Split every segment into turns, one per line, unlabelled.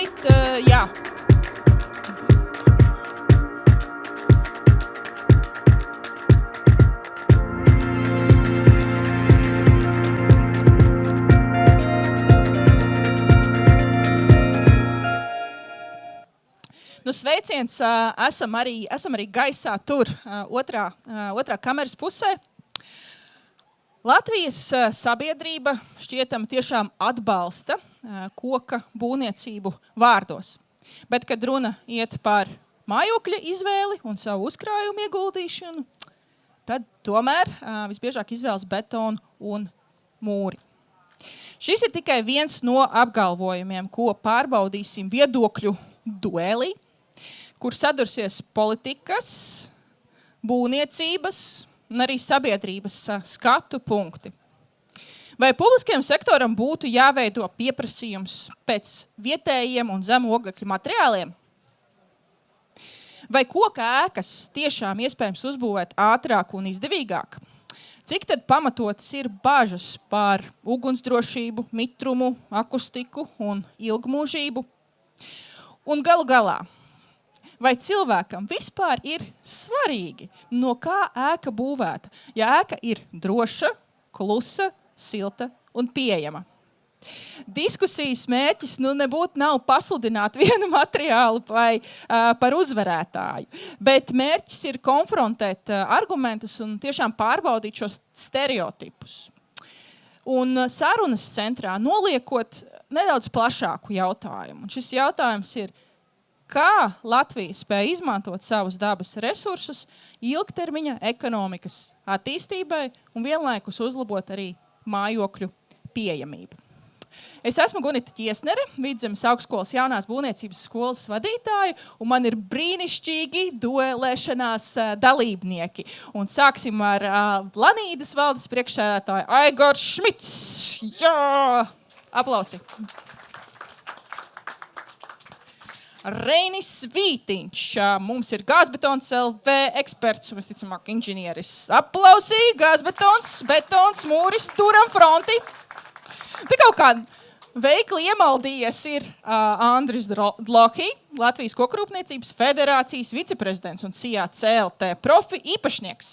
šeit, jā. Nu, sveiciens, esam arī gaisā tur, otrā kameras pusē. Latvijas sabiedrība šķietam tiešām atbalsta koka būvniecību vārdos. Bet, kad runa iet par mājokļa izvēli un savu uzkrājumu ieguldīšanu, tad tomēr visbiežāk izvēlas betonu un mūri. Šis ir tikai viens no apgalvojumiem, ko pārbaudīsim viedokļu duelī, kur sadursies politikas, būvniecības un arī sabiedrības skatu punkti. Vai publiskajam sektoram būtu jāveido pieprasījums pēc vietējiem un zemu oglekļa materiāliem? Vai koka ēkas tiešām iespējams uzbūvēt ātrāk un izdevīgāk? Cik tad pamatotas ir bažas par ugunsdrošību, mitrumu, akustiku un ilgmūžību? Un galu galā, vai cilvēkam vispār ir svarīgi, no kā ēka būvēta, ja ēka ir droša, klusa, silta un pieejama? Diskusijas mērķis nebūtu nav pasludināt vienu materiālu vai par uzvarētāju, bet mērķis ir konfrontēt argumentus un tiešām pārbaudīt šos stereotipus. Un sarunas centrā noliekot nedaudz plašāku jautājumu. Un šis jautājums ir, kā Latvija spēj izmantot savus dabas resursus ilgtermiņa ekonomikas attīstībai un vienlaikus uzlabot arī mājokļu pieejamību. Es esmu Gunita Ķiesnere, Vidzemes augstskolas jaunās būvniecības skolas vadītāja, un man ir brīnišķīgi duelēšanās dalībnieki. Un sāksim ar Lanīdas valdes priekšsēdētāju Aigars Šmits. Jā! Aplausi! Reinis Vītiņš, mums ir Gāzbetons LV eksperts, un visticamāk inženieris. Aplausī, Gāzbetons, betons, mūris, turam fronti. Te kaut kā veikli iemaldījies ir Andris Dlohi, Latvijas Kokrūpniecības federācijas viceprezidents un CIA CLT profi īpašnieks.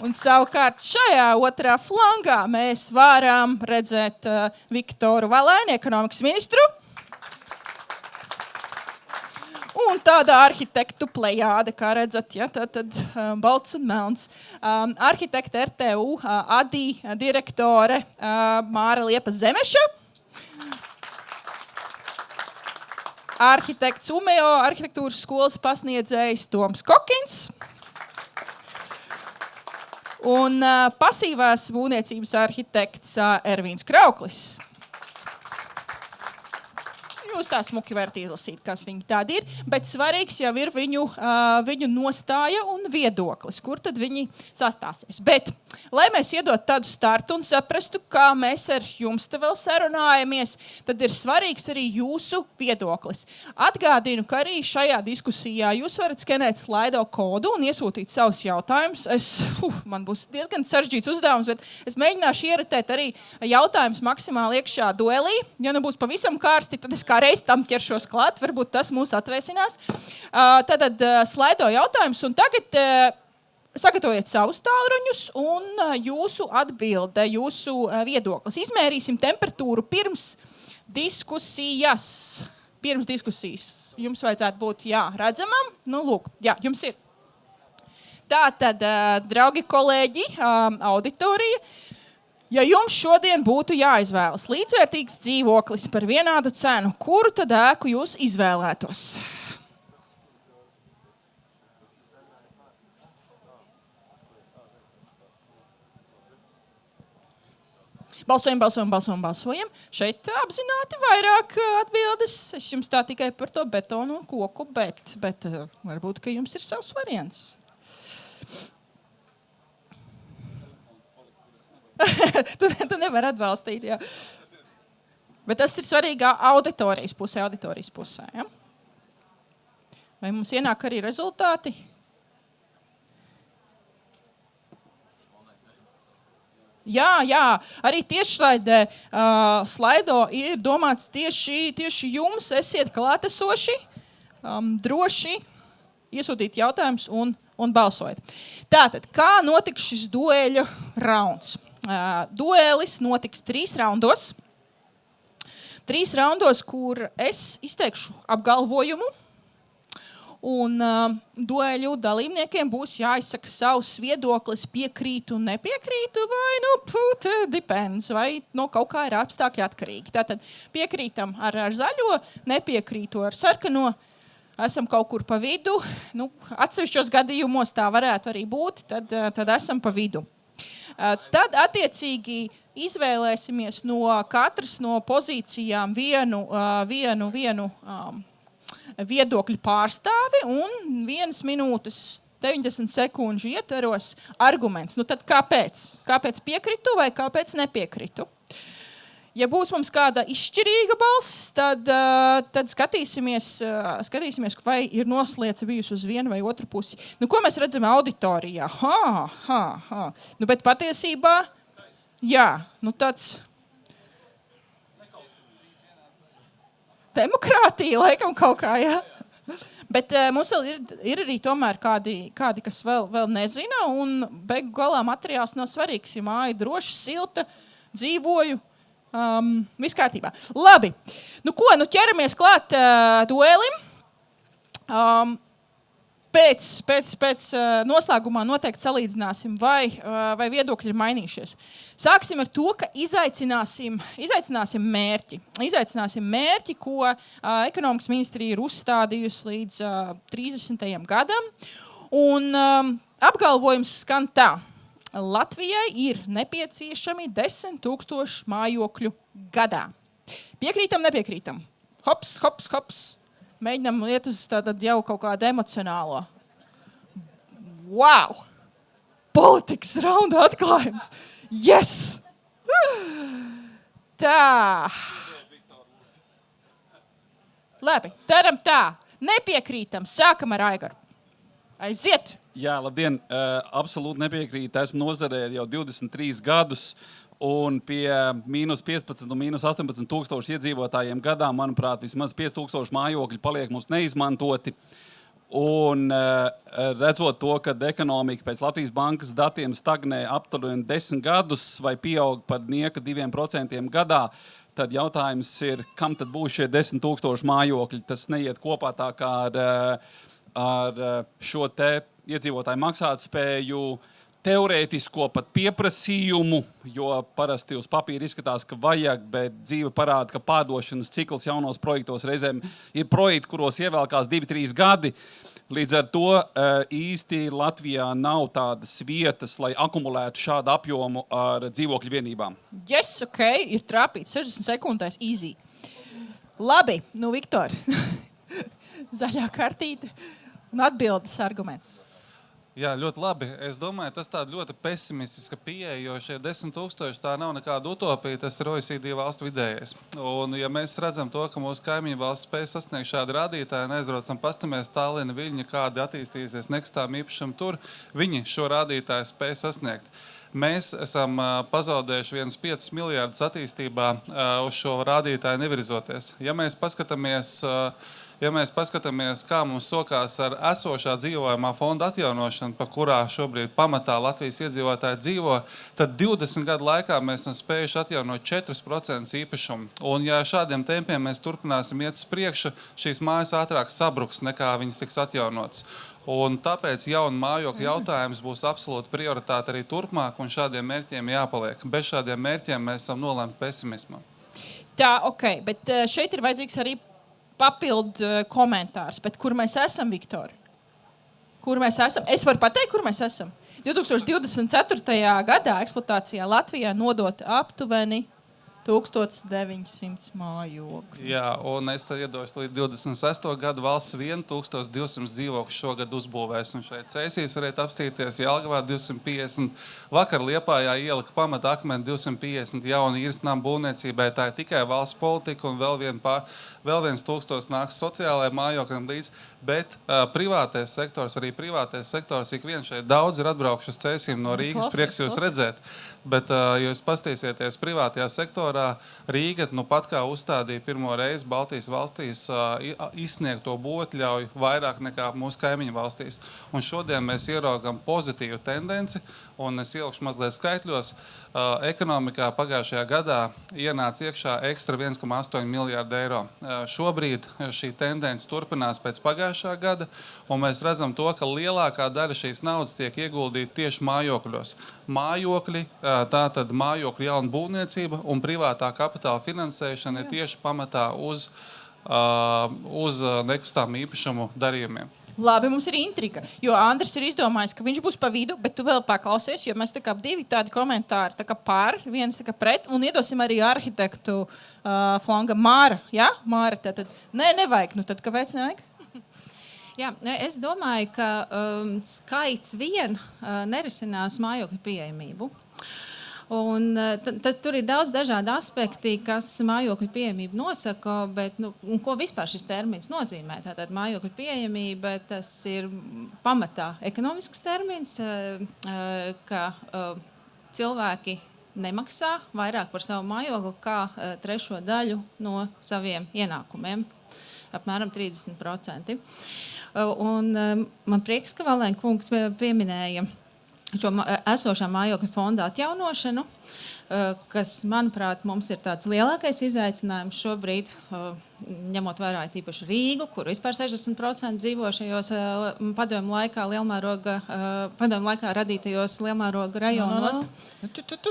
Un savukārt šajā otrā flangā mēs varam redzēt Viktoru Valēni, ekonomikas ministru. Un tāda arhitektu plejāde, kā redzat, ja, tad balts un melns. Arhitekta RTU ADI direktore Māra Liepa Zemeša. Arhitekts UMEO arhitektūras skolas pasniedzējs Toms Kokins. Un pasīvās būvniecības arhitekts Ervīns Krauklis. Jūs tā smuki varat izlasīt, kas viņi tādi ir, bet svarīgs jau ir viņu nostāja un viedoklis, kur tad viņi sastāsies. Bet, lai mēs iedot tādu startu un saprastu, kā mēs ar jums te vēl sarunājamies, tad ir svarīgs arī jūsu viedoklis. Atgādinu, ka arī šajā diskusijā jūs varat skenēt slaido kodu un iesūtīt savus jautājumus. Man būs diezgan sarežģīts uzdevums, bet es mēģināšu ieratēt arī jautājumus maksimāli iekšā duelī. Ja nu būs pavisam karsti, tad es kā reiz tam ķeršos klāt, varbūt tas mūs atvēsinās. Tad slaido jautājums, un tagad sagatavojiet savus tālruņus un jūsu atbilde, jūsu viedoklis. Izmērīsim temperatūru pirms diskusijas. Pirms diskusijas jums vajadzētu būt, redzamam. Nu, lūk, jums ir. Tātad, draugi kolēģi, auditorija, ja jums šodien būtu jāizvēlas līdzvērtīgs dzīvoklis par vienādu cenu, kuru tad ēku jūs izvēlētos? Balsojam. Šeit apzināti vairāk atbildes. Es jums tā tikai par to betonu un koku, bet varbūt, ka jums ir savs variants. Tu nevar atbalstīt, jā. Bet tas ir svarīgā auditorijas pusē, ja? Vai mums ienāk arī rezultāti? Jā, arī tiešraidē slaido ir domāts tieši jums, esiet klātesoši, droši iesūtīt jautājumus un balsojiet. Tātad, kā notiks šis dueļa rauns? Duelis notiks 3 raundos. 3 raundos, kur es izteikšu apgalvojumu, un dueļu dalībniekiem būs jāizsaka savs viedoklis, piekrītu un nepiekrītu, vai, depends, vai kaut kā ir apstākļi atkarīgi. Tātad piekrītam ar zaļo, nepiekrītu ar sarkano, esam kaut kur pa vidu. Atsevišķos gadījumos tā varētu arī būt, tad esam pa vidu. Tad, attiecīgi, izvēlēsimies no katras no pozīcijām vienu viedokļu pārstāvi un 1 minūtes 90 sekundžu ietveros arguments. Tad kāpēc? Kāpēc piekritu vai kāpēc nepiekritu? Ja būs mums kāda izšķirīga balss, tad skatīsimies, vai ir noslēdze bijusi uz vienu vai otru pusi. Ko mēs redzam auditorijā? Bet patiesībā, jā, tāds demokrātija laikam kaut kā, jā. Bet mums vēl ir arī tomēr kādi kas vēl nezina, un beigu galā materiāls nav svarīgs, ja māja droši, silta, dzīvoju, viss kārtībā. Labi, ķeramies klāt duelim. Pēc noslēgumā noteikti salīdzināsim, vai viedokļi ir mainījušies. Sāksim ar to, ka izaicināsim mērķi. Izaicināsim mērķi, ko ekonomikas ministrija ir uzstādījusi līdz 30. gadam. Un apgalvojums skan tā. Latvijai ir nepieciešami 10 000 mājokļu gadā. Piekrītam, nepiekrītam? Hops. Mēģinām iet uz jau kaut kādu emocionālo. Wow! Politikas raunda atklājums! Yes! Tā. Labi, daram tā. Nepiekrītam. Sākam ar Aigaru. Aiziet!
Jā, labdien. Absolūti nepiekrīt. Esmu nozarē jau 23 gadus. Un pie mīnus 15 un mīnus 18 tūkstoši iedzīvotājiem gadā, manuprāt, vismaz 5 000 mājokļi paliek mums neizmantoti. Un redzot to, ka ekonomika pēc Latvijas bankas datiem stagnē aptuveni 10 gadus vai pieaug par nieka 2% gadā, tad jautājums ir, kam tad būs šie 10 000 mājokļi? Tas neiet kopā tā kā ar šo te iedzīvotāju maksātspēju, teorētisko pat pieprasījumu, jo parasti uz papīra izskatās, ka vajag, bet dzīve parāda, ka pārdošanas cikls jaunos projektos reizēm ir projekti, kuros ievēlkās 2-3 gadi. Līdz ar to īsti Latvijā nav tādas vietas, lai akumulētu šādu apjomu ar dzīvokļu vienībām.
Yes, ok, ir trāpīts 60 sekundēs, easy. Labi, Viktor, zaļā kartīte un atbildes arguments.
Jā, ļoti labi. Es domāju, tas tāda ļoti pesimistiska pieeja, jo šie 10 000 tā nav nekāda utopija, tas ir OECD valstu vidējais. Un ja mēs redzam to, ka mūsu kaimiņu valsts spēj sasniegt šādu rādītāju un aizbraucam pastamies Tallinna, Viļņa, kādi attīstīsies nekustām īpašam tur, viņi šo rādītāju spēj sasniegt. Mēs esam pazaudējuši 1,5 miljārdus attīstībā uz šo rādītāju nevirzoties. Ja mēs paskatāmies, kā mums sokās ar esošā dzīvojamā fonda atjaunošanu, pa kurā šobrīd pamatā Latvijas iedzīvotāji dzīvo, tad 20 gadu laikā mēs esam spējuši atjaunot 4% īpašumu. Un ja šādiem tempiem mēs turpināsim iet uz priekšu, šīs mājas ātrāk sabruks, nekā viņas tiks atjaunotas. Un tāpēc jauna mājokļa jautājums būs absolūti prioritāte arī turpmāk, un šādiem mērķiem jāpaliek. Bez šādiem mērķiem mēs esam nolemti pesimismam.
Tā, ok, bet šeit ir vajadzīgs arī papildu komentārs, bet kur mēs esam, Viktor? Kur mēs esam? Es varu pateikt, kur mēs esam. 2024. gadā eksploatācijā Latvijā nodot aptuveni 1900 mājokļu.
Jā, un es tad iedošu līdz 26. gadu valsts 1200 dzīvokļu šogad uzbūvēs. Un šeit Cēsīs varētu apstīties Jelgavā 250. Vakar Liepājā ielika pamata akmeni 250 jaunu īres namu būvniecībai. Tā ir tikai valsts politika un vēl viens 1000 nāks sociālajai mājokļiem līdz. Bet privātais sektors, ik viens šeit daudz ir atbraukuši uz Cēsīm no Rīgas, prieks jūs redzēt. Bet, ja jūs pastīsieties privātajā sektorā, Rīga pat kā uzstādīja pirmo reizi Baltijas valstīs izsniegto būvatļauju vairāk nekā mūsu kaimiņu valstīs. Un šodien mēs ieraugam pozitīvu tendenci, un es ielikšu mazliet skaitļos. Ekonomikā pagājušajā gadā ienāca iekšā ekstra 1,8 miljārdu eiro. Šobrīd šī tendence turpinās pēc pagājušā gada, un mēs redzam to, ka lielākā daļa šīs naudas tiek ieguldīta tieši mājokļos. Mājokļi, tātad mājokļu jauna būvniecība un privātā kapitāla finansēšana ir tieši pamatā uz nekustāmu īpašumu darījumiem.
Labi, mums ir intriga, jo Andris ir izdomājis, ka viņš būs pa vidu, bet tu vēl paklausies, jo mēs tā kā divi tādi komentāri, tā kā par, viens tā kā pret, un iedosim arī arhitektu flanga Māra. Ja? Māra, tātad, nevajag, tad kāpēc nevajag?
Jā, es domāju, ka skaits vien nerisinās mājokļu pieejamību. Un tad tur ir daudz dažādi aspekti, kas mājokļu pieejamību nosaka, bet ko vispār šis termins nozīmē? Tātad mājokļu pieejamība, tas ir pamatā ekonomisks termins, ka cilvēki nemaksā vairāk par savu mājokli kā trešo daļu no saviem ienākumiem, apmēram 30%. Un man prieks, ka Valēna kungs pieminēja šo esošā mājokļa fonda atjaunošanu, kas, manuprāt, mums ir tāds lielākais izaicinājums šobrīd, ņemot vērā tīpaši Rīgu, kur vispār 60% dzīvo šajos padomju laikā radītajos lielmēroga rajonos.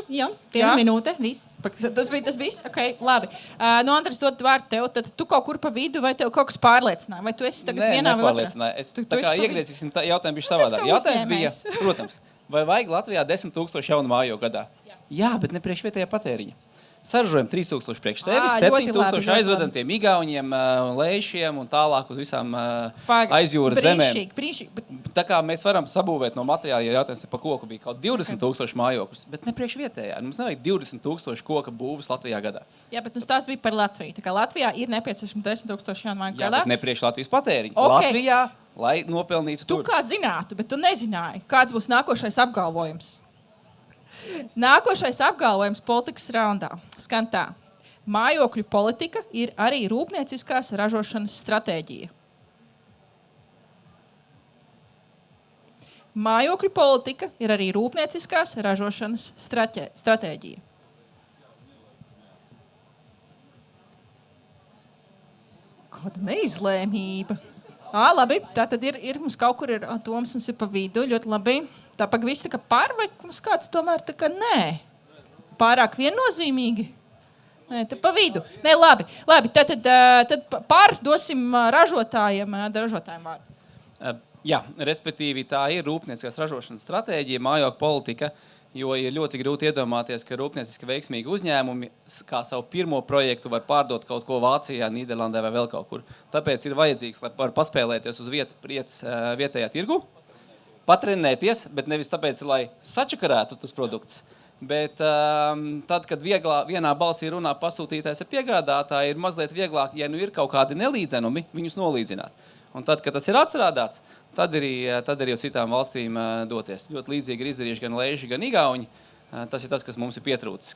Jā, viena minūte, viss.
Tas bija? Ok, labi. Andris, dod vārdu tev, tad tu kaut kur pa vidu, vai tev kaut kas pārliecināja? Vai tu esi tagad vienā vai otrā?
Nē, tā kā iegriezīsim jautājumu bišķi savādāk. Jautājums bija, protams, vai vajag Latvijā 10 000 jaunu mājogu gadā? Jā, bet ne priekš vietējā patēriņa. Saražojam 3000 priekš sevis, 7000 aizvedam tiem igauņiem, leišiem un tālāk uz visām aizjūras zemēm.
Brīnišķīgi.
Tā kā mēs varam sabūvēt no materiāla, ja jautājums par koku bija kaut 20 000 mājokļus, bet ne priekš vietējā. Mums nevajag 20 000 koka būvas Latvijā gadā.
Jā, bet stāsts bija par Latviju. Tā kā Latvijā ir nepieciešams 10 000 jaunu mājogu gadā.
Jā, bet ne priekš Latvijas patēriņa.
Okay.
Latvijā, lai nopelnītu
tur. Tu kā zinātu, bet tu nezināji, kāds būs nākošais apgalvojums. Nākošais apgalvojums politikas raundā skan tā. Mājokļu politika ir arī rūpnieciskās ražošanas stratēģija. Mājokļu politika ir arī rūpnieciskās ražošanas stratēģija. Kāda neizlēmība. Labi, tā tad ir mums kaut kur ir Toms, mums ir pa vidu, ļoti labi. Tā pag viss tā kā par, vai mums kāds tomēr tā kā nē? Pārāk viennozīmīgi? Nē, tā pa vidu. Nē, labi, tad par dosim ražotājiem vārdu.
Jā, respektīvi tā ir rūpnieciskās ražošanas stratēģija, mājokļu politika, jo ir ļoti grūti iedomāties, ka rūpnieciski veiksmīgi uzņēmumi kā savu pirmo projektu var pārdot kaut ko Vācijā, Nīderlandē vai vēl kaut kur. Tāpēc ir vajadzīgs, lai var paspēlēties uz vietējā tirgu, patrenēties, bet nevis tāpēc, lai sačakarētu tas produkts. Bet tad, kad vienā balsī runā pasūtītājs ar piegādātāju, ir mazliet vieglāk, ja ir kaut kādi nelīdzenumi, viņus nolīdzināt. Un tad, kad tas ir atstrādāts, tad arī uz citām valstīm doties. Ļoti līdzīgi ir izdarījuši gan leiši, gan igauņi. Tas ir tas, kas mums ir pietrūcis.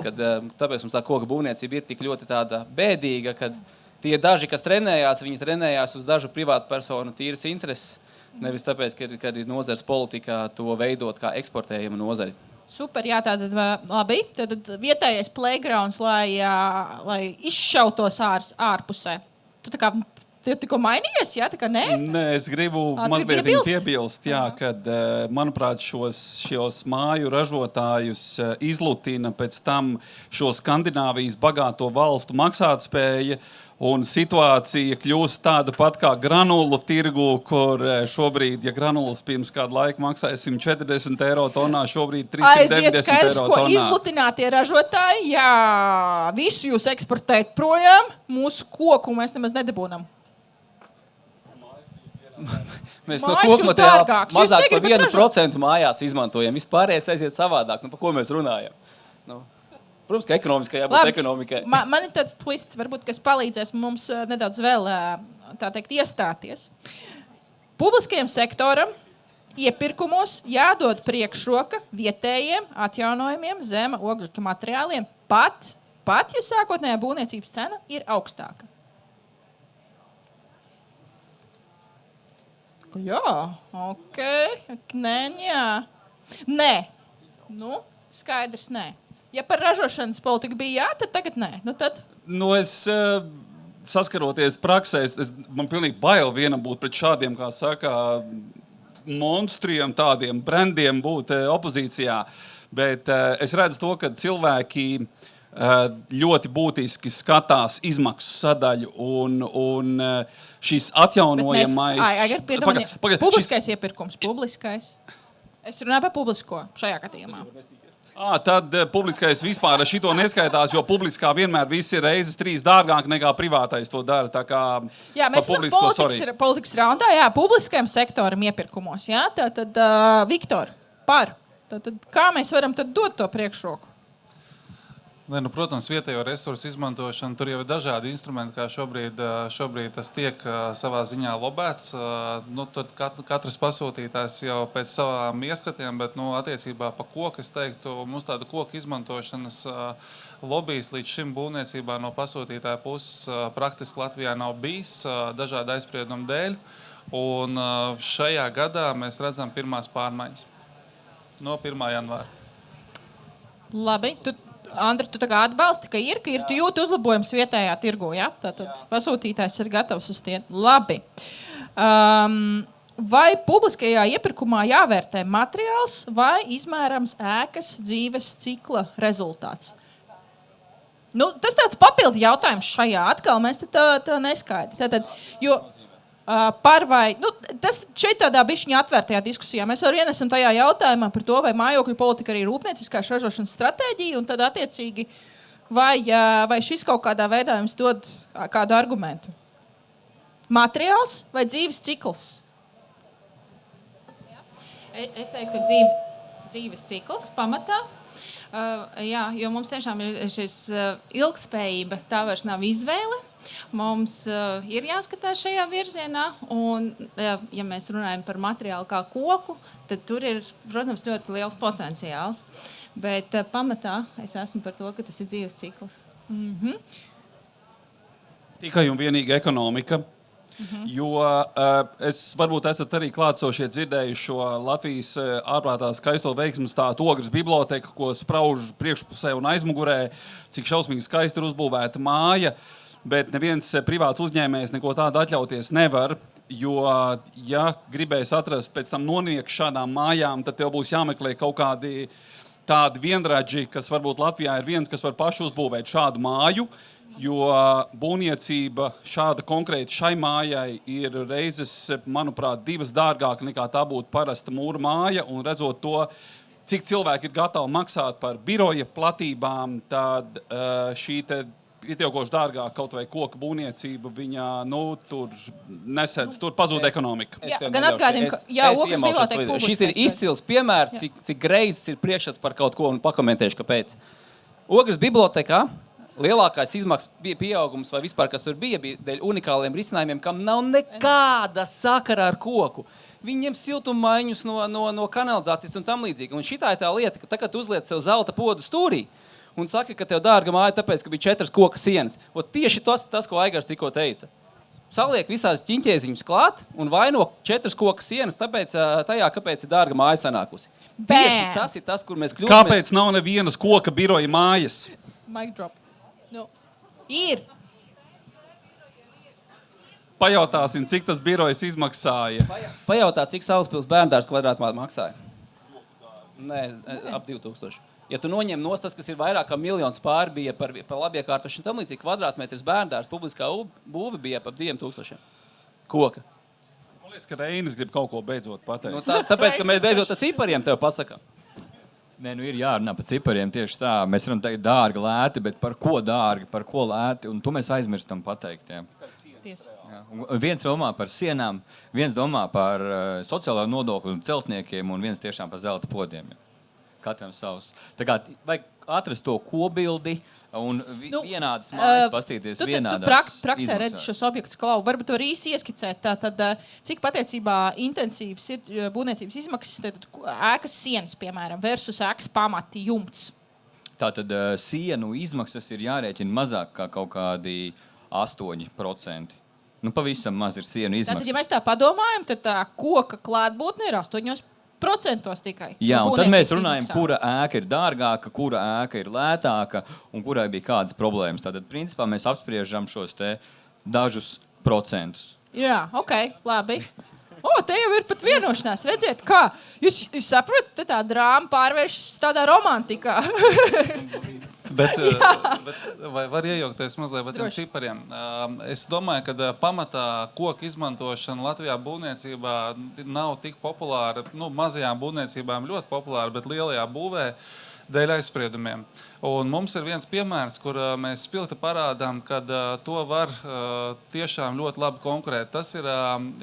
Tāpēc mums tā koka būvniecība ir tik ļoti tāda bēdīga, kad tie daži, kas trenējās, viņi trenējās uz dažu privātu personu tīras intereses. Nevis tāpēc, ka ir nozars politikā to veidot kā eksportējumu nozari.
Super, jā, tātad labi. Tad vietējais playgrounds, lai izšautos ārpusē. Tu tā kā Tev tikko mainījies, jā? Tā kā nē?
Nē, es gribu
Tu
mazliet
iebilst?
piebilst, jā, kad, manuprāt, šos māju ražotājus izlutina pēc tam šo Skandināvijas bagāto valstu maksātspēja, un situācija kļūst tāda pat kā granulu tirgu, kur šobrīd, ja granulas pirms kādu laiku maksāja 140 eiro tonā, šobrīd 390
Aiziet skaidrs,
eiro
ko
tonā.
izlutinātie ražotāji, jā, visu jūs eksportēt projām, mūsu koku mēs nemaz nedabūnam.
Mēs no
Mājas
koku
kļūst
materiāla
dārgāks. Jūs
mazāk par
negribat
1% mājās izmantojam. Vispārējais aiziet savādāk. Par ko mēs runājam? Protams, ka ekonomiskai jābūt ekonomikai.
Man ir tāds twists, varbūt, kas palīdzēs mums nedaudz vēl, tā teikt, iestāties. Publiskajam sektoram iepirkumos jādod priekšroka vietējiem atjaunojumiem zema ogļu materiāliem, pat, ja sākotnējā būvniecības cena ir augstāka. Jā, ok. Nē. Nu, skaidrs, nē. Ja par ražošanas politiku bija jā, tad tagad nē.
Es saskaroties praksē, man pilnīgi bail vienam būt pret šādiem, kā saka, monstriem, tādiem brandiem būt opozīcijā. Bet es redzu to, ka cilvēki ļoti būtiski skatās izmaksu sadaļu un šis atjaunojamais...
Publiskais iepirkums, publiskais. Es runāju par publisko šajā gadījumā.
Tad publiskais vispār šito neskaitās, jo publiskā vienmēr viss ir reizes 3 dārgāk nekā privātais to dara. Tā kā
jā, mēs esam politikas raundā, jā, publiskajam sektoram iepirkumos. Jā, tad Viktor, par. Tad, kā mēs varam tad dot to priekšroku?
Protams, vietējo resursu izmantošana, tur jau ir dažādi instrumenti, kā šobrīd tas tiek savā ziņā lobēts. Tad katrs pasūtītājs jau pēc savām ieskatiem, bet attiecībā pa koku, es teiktu, mums tāda koku izmantošanas lobijas līdz šim būvniecībā no pasūtītāja puses praktiski Latvijā nav bijis dažādu aizspriedumu dēļ. Un šajā gadā mēs redzam pirmās pārmaiņas no 1. janvāra.
Labi, Andri, tu tagad atbalsti, ka ir tu jūti uzlabojums vietējā tirgu, ja? Tātad pasūtītājs ir gatavs uz tiem. Labi. Vai publiskajā iepirkumā jāvērtē materiāls vai izmērams ēkas dzīves cikla rezultāts? Tas tāds papildu jautājums šajā. Atkal mēs tā neskaidri. Tātad, jo par vai... Tas šeit tādā bišķiņā atvērtajā diskusijā. Mēs arī ienesam tajā jautājumā par to, vai mājokļu politika arī ir rūpnieciskā ražošanas stratēģija, un tad attiecīgi, vai šis kaut kādā veidā jums dod kādu argumentu? Materiāls vai dzīves cikls?
Es teiktu, ka dzīves cikls pamatā. Jā, jo mums tiešām ir šis ilgspējība, tā vairs nav izvēle. Mums ir jāskatās šajā virzienā, un, ja mēs runājam par materiālu kā koku, tad tur ir, protams, ļoti liels potenciāls. Bet pamatā es esmu par to, ka tas ir dzīves cikls.
Tikai un vienīgi ekonomika. Jo es varbūt esat arī klātsošie dzirdējuši šo Latvijas ārprātā skaisto veiksmes stātu Ogres biblioteka, ko sprauž priekšpusē un aizmugurē, cik šausmīgi skaisti ir uzbūvēta māja. Bet neviens privāts uzņēmējs neko tādu atļauties nevar, jo, ja gribēs atrast pēc tam nonieku šādām mājām, tad tev būs jāmeklē kaut kādi tādi vienradži, kas varbūt Latvijā ir viens, kas var paši uzbūvēt šādu māju, jo būvniecība šāda konkrēti šai mājai ir reizes, manuprāt, 2 dārgāka nekā tā būtu parasta mūra māja, un redzot to, cik cilvēki ir gatavi maksāt par biroja platībām, tad šī te ietiekoši dārgāk kaut vai koka būvniecība, viņa, tur nesedz, tur pazūd ekonomika.
Gan atgādinu, ka Ogres biblioteka publiskais.
Šis ir izcils piemērs, cik greizes ir priekšstats par kaut ko, un pakomentēšu, kāpēc. Ogres bibliotekā lielākais izmaksas pieaugums vai vispār, kas tur bija dēļ unikāliem risinājumiem, kam nav nekāda sakara ar koku. Viņi ņem siltummaiņus no kanalizācijas un tam līdzīgi. Un šitā ir tā lieta, ka tagad uzliec sev zelta podu stūrī, un saka, ka tev dārga māja tāpēc, ka bija 4 koka sienas. Tieši tas, ko Aigars tikko teica. Saliek visādus ķiņķēziņus klāt un vaino 4 koka sienas kāpēc ir dārga māja sanākusi. Tieši tas ir tas, kur mēs kļūstamies.
Kāpēc nav nevienas koka biroja mājas?
Mic drop. Ir.
pajautāsim, cik tas birojs izmaksāja.
Pajautā, cik Salaspils bērndārs kvadrātmāte maksāja? Nē, ap 2000. Ja tu noņem nost tas, kas ir vairāk kā miljons pāri bija par labiekārtošanu tam līdzīgi, kvadrātmetrs bērndārs publiskā būve bija ap 2000 koka.
Man liekas, ka Reinis grib kaut ko beidzot pateikt.
Nu, tāpēc, ka mēs beidzot ar cipariem tev pasakām.
Nē, nu ir jārunā par cipariem tieši tā. Mēs varam teikt dārgi, lēti, bet par ko dārgi, par ko lēti, un to mēs aizmirstam pateikt. Jā. Jā. Un viens domā par sienām, viens domā par sociālo nodokli un celtniekiem, un viens tiešām par zelta podiem. Jā. Katram savs. Tā kā vajag atrast to kobildi un vienādas mājas pastīties vienādās
praksē redzi šos objektus, Klau. Varbūt to arī īsi ieskicēt. Tad, cik patiecībā intensīvas ir būvniecības izmaksas, tad ēkas sienas, piemēram, versus ēkas pamati jumts.
Tātad sienu izmaksas ir jārēķina mazāk kā kaut kādi 8%. Nu, pavisam maz ir sienu izmaksas.
Tātad, ja mēs tā padomājam, tad tā koka klātbūtne ir 8% tikai.
Jā, un tad mēs runājam, kura ēka ir dārgāka, kura ēka ir lētāka un kurai bija kādas problēmas. Tātad, principā, mēs apspriežam šos te dažus procentus.
Jā, ok, labi. Te jau ir pat vienošanās. Redziet, kā jūs saprotat, te tā drāma pārvēršas tādā romantikā.
Bet vai var iejaukties mazliet par tiem cipariem? Es domāju, ka pamatā koku izmantošana Latvijā būvniecībā nav tik populāra. Nu, mazajām būvniecībām ļoti populāra, bet lielajā būvē dēļ aizspriedumiem. Un mums ir viens piemērs, kur mēs spilgti parādām, kad to var tiešām ļoti labi konkurēt. Tas ir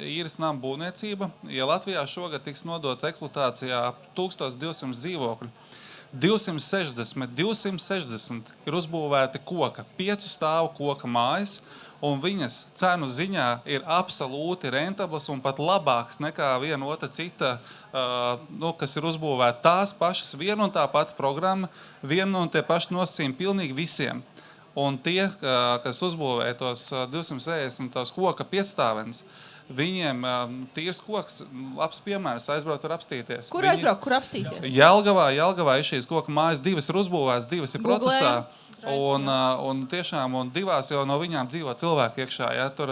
īres nama būvniecība. Ja Latvijā šogad tiks nodota eksploatācijā 1200 dzīvokļu, 260 ir uzbūvēti koka, 5 stāvu koka mājas, un viņas cenu ziņā ir absolūti rentablas un pat labāks nekā viena otra cita, kas ir uzbūvēta tās pašas, viena un tā pati programma, viena un tie paši nosacījumi pilnīgi visiem. Un tie, kas uzbūvē tos 260 tos koka piecstāvenes, viņiem tīrs koks, labs piemērs, aizbraukt var apstīties.
Kur aizbraukt, kur apstīties?
Jelgavā ir šīs koka mājas, 2 ir uzbūvētas, 2 ir procesā. Un tiešām, un 2 jau no viņām dzīvo cilvēki iekšā. Ja? Tur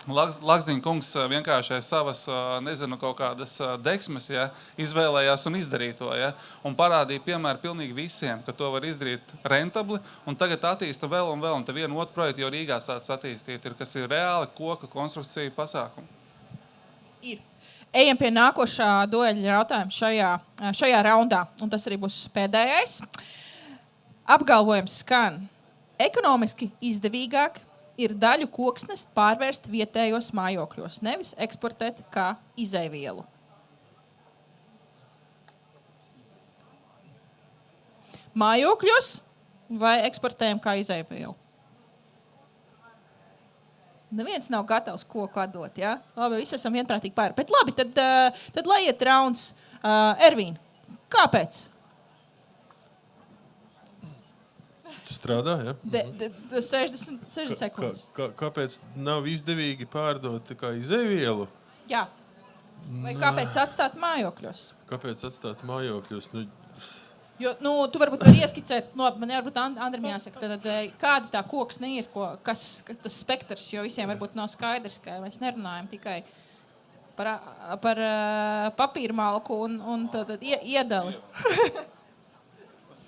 Laksdiņa kungs vienkārši savas, nezinu, kaut kādas deksmes, ja? Izvēlējās un izdarīja to. Ja? Un parādīja piemēru pilnīgi visiem, ka to var izdarīt rentabli. Un tagad attīsta vēl un vēl. Un te vienu otru projektu jau Rīgā sāc attīstīt, kas ir reāli koka konstrukcija pasākumi.
Ir. Ejam pie nākošā dueļa jautājuma šajā raundā. Un tas arī būs pēdējais. Apgalvojums skan. Ekonomiski izdevīgāk ir daļu koksnes pārvērst vietējos mājokļos, nevis eksportēt kā izejvielu. Mājokļos vai eksportējam kā izejvielu? Neviens nav gatavs koku atdot, ja? Labi, visi esam vienprātīgi pār. Bet labi, tad lai iet rauns. Ervīn, kāpēc?
Strādā, ja?
60 sekundes.
Kāpēc nav izdevīgi pārdot kā izēvielu?
Jā. Vai kāpēc atstāt mājokļos?
Kāpēc atstāt mājokļos?
Jo, tu varbūt vari ieskicēt, man varbūt Andrim jāsaka, tad kāda tā koksne ir, kas tas spektrs, jo visiem varbūt nav skaidrs, ka mēs nerunājam tikai par papīrmalku un tad iedali.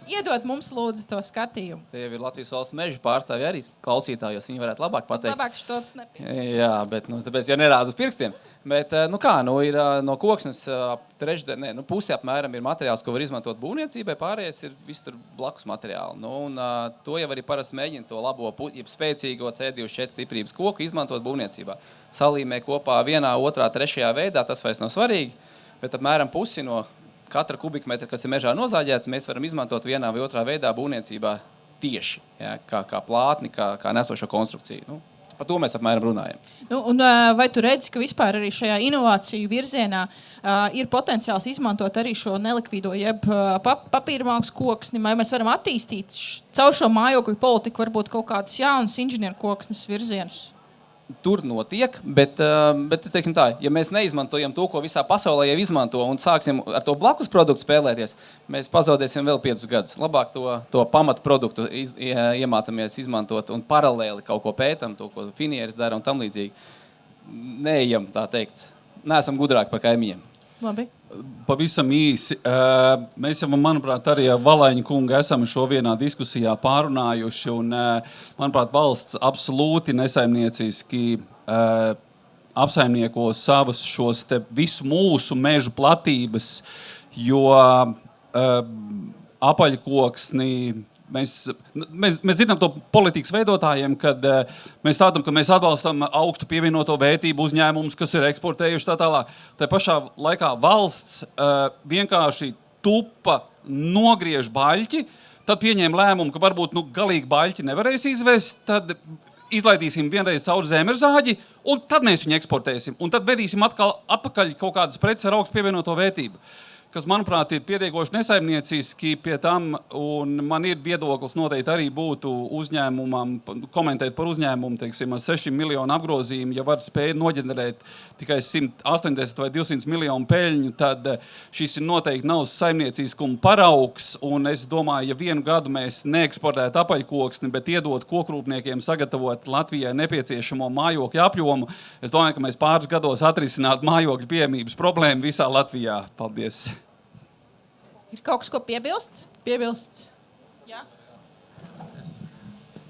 Iedod mums lūdzu to skatījumu.
Tie jau ir Latvijas valsts meža pārstāvji arī klausītājos, viņi varētu labāk pateikt.
Labāk štops nepie.
Jā, bet tāpēc jau nerāda uz pirkstiem. Bet, ir no koksnes pusi apmēram ir materiāls, ko var izmantot būvniecībai, pārējais ir viss tur blakus materiāli. To jau arī parasti mēģina to labo, spēcīgo C24 stiprības koku izmantot būvniecībā. Salīmē kopā 1, 2, 3 veidā, tas vairs nav svarīgi, bet apmēram pusi no katra kubikmetra, kas ir mežā nozāģēts, mēs varam izmantot vienā vai otrā veidā būvniecībā tieši, ja, kā plātni, kā nesošo konstrukciju. Par to mēs apmēram runājam.
Vai tu redzi, ka vispār arī šajā inovāciju virzienā ir potenciāls izmantot arī šo nelikvido jeb papīrmalkas koksni, vai mēs varam attīstīt caur šo mājokļu politiku varbūt kaut kādus jaunus inženieru koksnes virzienus?
Tur notiek, bet es teiksim tā, ja mēs neizmantojam to, ko visā pasaulē jau izmanto un sāksim ar to blakus produktu spēlēties, mēs pazaudēsim vēl 5 gadus. Labāk to pamatu produktu iemācamies izmantot un paralēli kaut ko pētam, to, ko finieris dara un tam līdzīgi. neejam, tā teikt. Neesam gudrāki par kaimiņiem.
Labi.
Pavisam īsi. Mēs jau, manuprāt, arī ar Valaiņa kungu esam šo vienā diskusijā pārunājuši. Un, manuprāt, valsts absolūti nesaimnieciski apsaimnieko savas šos te visu mūsu mežu platības, jo apaļkoksni mēs zinām to politikas veidotājiem, kad mēs tādam, ka mēs atbalstam augstu pievienoto vērtību uzņēmumus, kas ir eksportējuši tā tālāk. Tā pašā laikā valsts vienkārši tupa nogriež baļķi, tad pieņēma lēmumu, ka varbūt galīgi baļķi nevarēs izvest, tad izlaidīsim vienreiz cauri zemerzāģi, un tad mēs viņu eksportēsim. Un tad vedīsim atpakaļ kaut kādas preces ar augstu pievienoto vērtību, kas, manuprāt, ir pietiekoši nesaimnieciski pie tam, un man ir viedoklis noteikti arī būtu uzņēmumam, komentēt par uzņēmumu, teiksim, ar 6 miljonu apgrozījumu, ja var spēt noģenerēt tikai 180 vai 200 miljonu peļņu, tad šis ir noteikti nav saimnieciskuma paraugs, un es domāju, ja vienu gadu mēs neeksportētu apaļkoksni, bet iedot kokrūpniekiem sagatavot Latvijai nepieciešamo mājokļu apjomu, es domāju, ka mēs pāris gados atrisinātu mājokļu pieejamības problēmu visā Latvijā. Paldies!
Ir kaut kas, ko piebilst? Jā?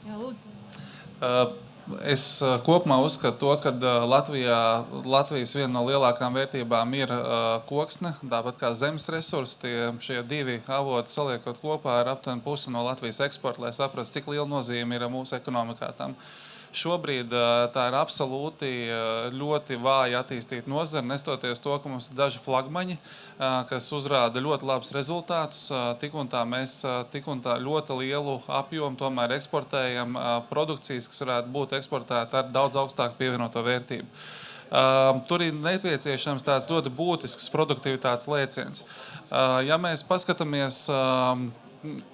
Jā, lūdzu.
Es kopumā uzskatu to, ka Latvijas viena no lielākām vērtībām ir koksne, tāpat kā zemes resursi. Šie divi avoti saliekot kopā ir aptuveni pusi no Latvijas eksporta, lai saprastu, cik liela nozīme ir mūsu ekonomikā tam. Šobrīd tā ir absolūti ļoti vāji attīstīta nozara, nestoties to, ka mums ir daži flagmaņi, kas uzrāda ļoti labus rezultātus. Tik un tā ļoti lielu apjomu tomēr eksportējam produkcijas, kas varētu būt eksportēta ar daudz augstāku pievienoto vērtību. Tur ir nepieciešams tāds ļoti būtisks produktivitātes lēciens. Ja mēs paskatāmies,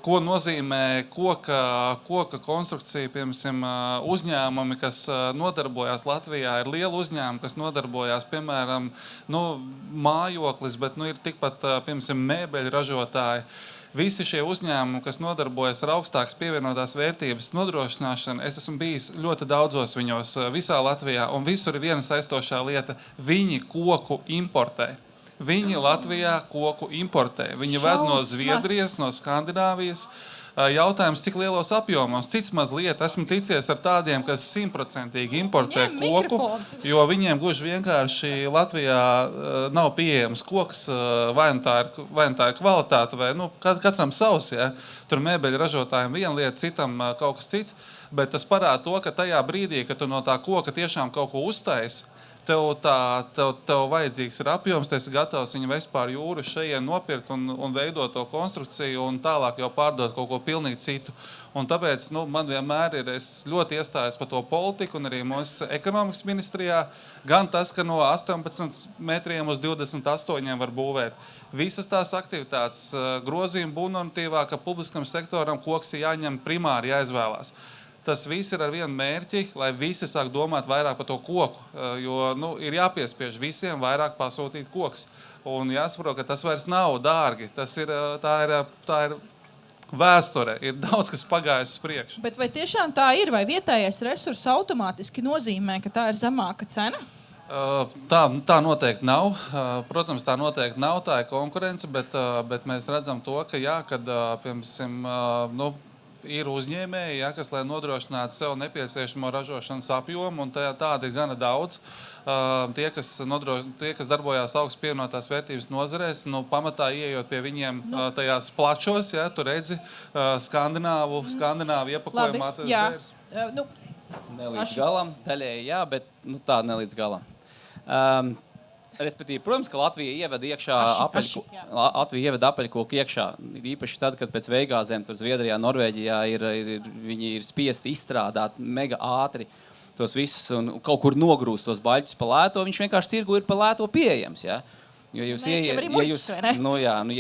ko nozīmē koka konstrukcija, piemēram, uzņēmumi, kas nodarbojās Latvijā, ir liela uzņēmumi, kas nodarbojās, piemēram, mājoklis, bet ir tikpat, piemēram, mēbeļu ražotāji. Visi šie uzņēmumi, kas nodarbojas ar augstākas pievienotās vērtības nodrošināšanu, es esmu bijis ļoti daudzos viņos visā Latvijā, un visur ir viena saistošā lieta – viņi koku importē. Viņi Latvijā koku importē. Viņi ved no Zviedrijas, no Skandināvijas. Jautājums, cik lielos apjomos, cits mazliet esmu ticies ar tādiem, kas 100% importē koku, jo viņiem gluži vienkārši Latvijā nav pieejams koks, vai tā ir kvalitāte, vai katram savs, ja. Tur mēbeļu ražotājiem viena lieta, citam kaut kas cits, bet tas parāda to, ka tajā brīdī, kad tu no tā koka tiešām kaut ko uztaisi, tev vajadzīgs ir apjoms, tu esi gatavs viņu vest pār jūru šeit nopirkt un veidot to konstrukciju un tālāk jau pārdot kaut ko pilnīgi citu. Un tāpēc man vienmēr es ļoti iestājos par to politiku un arī mūsu ekonomikas ministrijā, gan tas, ka no 18 metriem uz 28 var būvēt. Visas tās aktivitātes grozījuma būvnormatīvā, ka publiskam sektoram koks ir jāņem primāri, jāizvēlās. Tas viss ir ar vienu mērķi, lai visi sāk domāt vairāk par to koku, jo ir jāpiespiež visiem vairāk pasūtīt koks. Un jāsaprot, ka tas vairs nav dārgi, tā ir vēsture, ir daudz, kas pagājis uz priekšu.
Bet vai tiešām tā ir, vai vietējais resurs automātiski nozīmē, ka tā ir zemāka cena?
Tā noteikti nav. Protams, tā noteikti nav, tā ir konkurence, bet mēs redzam to, ka jā, kad, piemēram, ir uzņēmēji, kas, lai nodrošinātu sev nepieciešamo ražošanas apjomu, un tādi ir gana daudz. Tie, kas darbojās augsts pievienotās vērtības nozarēs, pamatā ieejot pie viņiem tajās plačos, ja, tu redzi Skandināvu iepakojumu atvestu dēļus.
Nelīdz galam, daļēji jā, bet tā nelīdz galam. Respektīvi, protams, ka Latvija ieveda iekšā apaļkoku iekšā. Īpaši tad, kad pēc veigāzēm tur Zviedrijā, Norvēģijā viņi ir spiesti izstrādāt mega ātri tos visus un kaut kur nogrūst tos baļķus pa lēto. Viņš vienkārši tirgu ir pa lēto pieejams. Ja? Jo jūs ja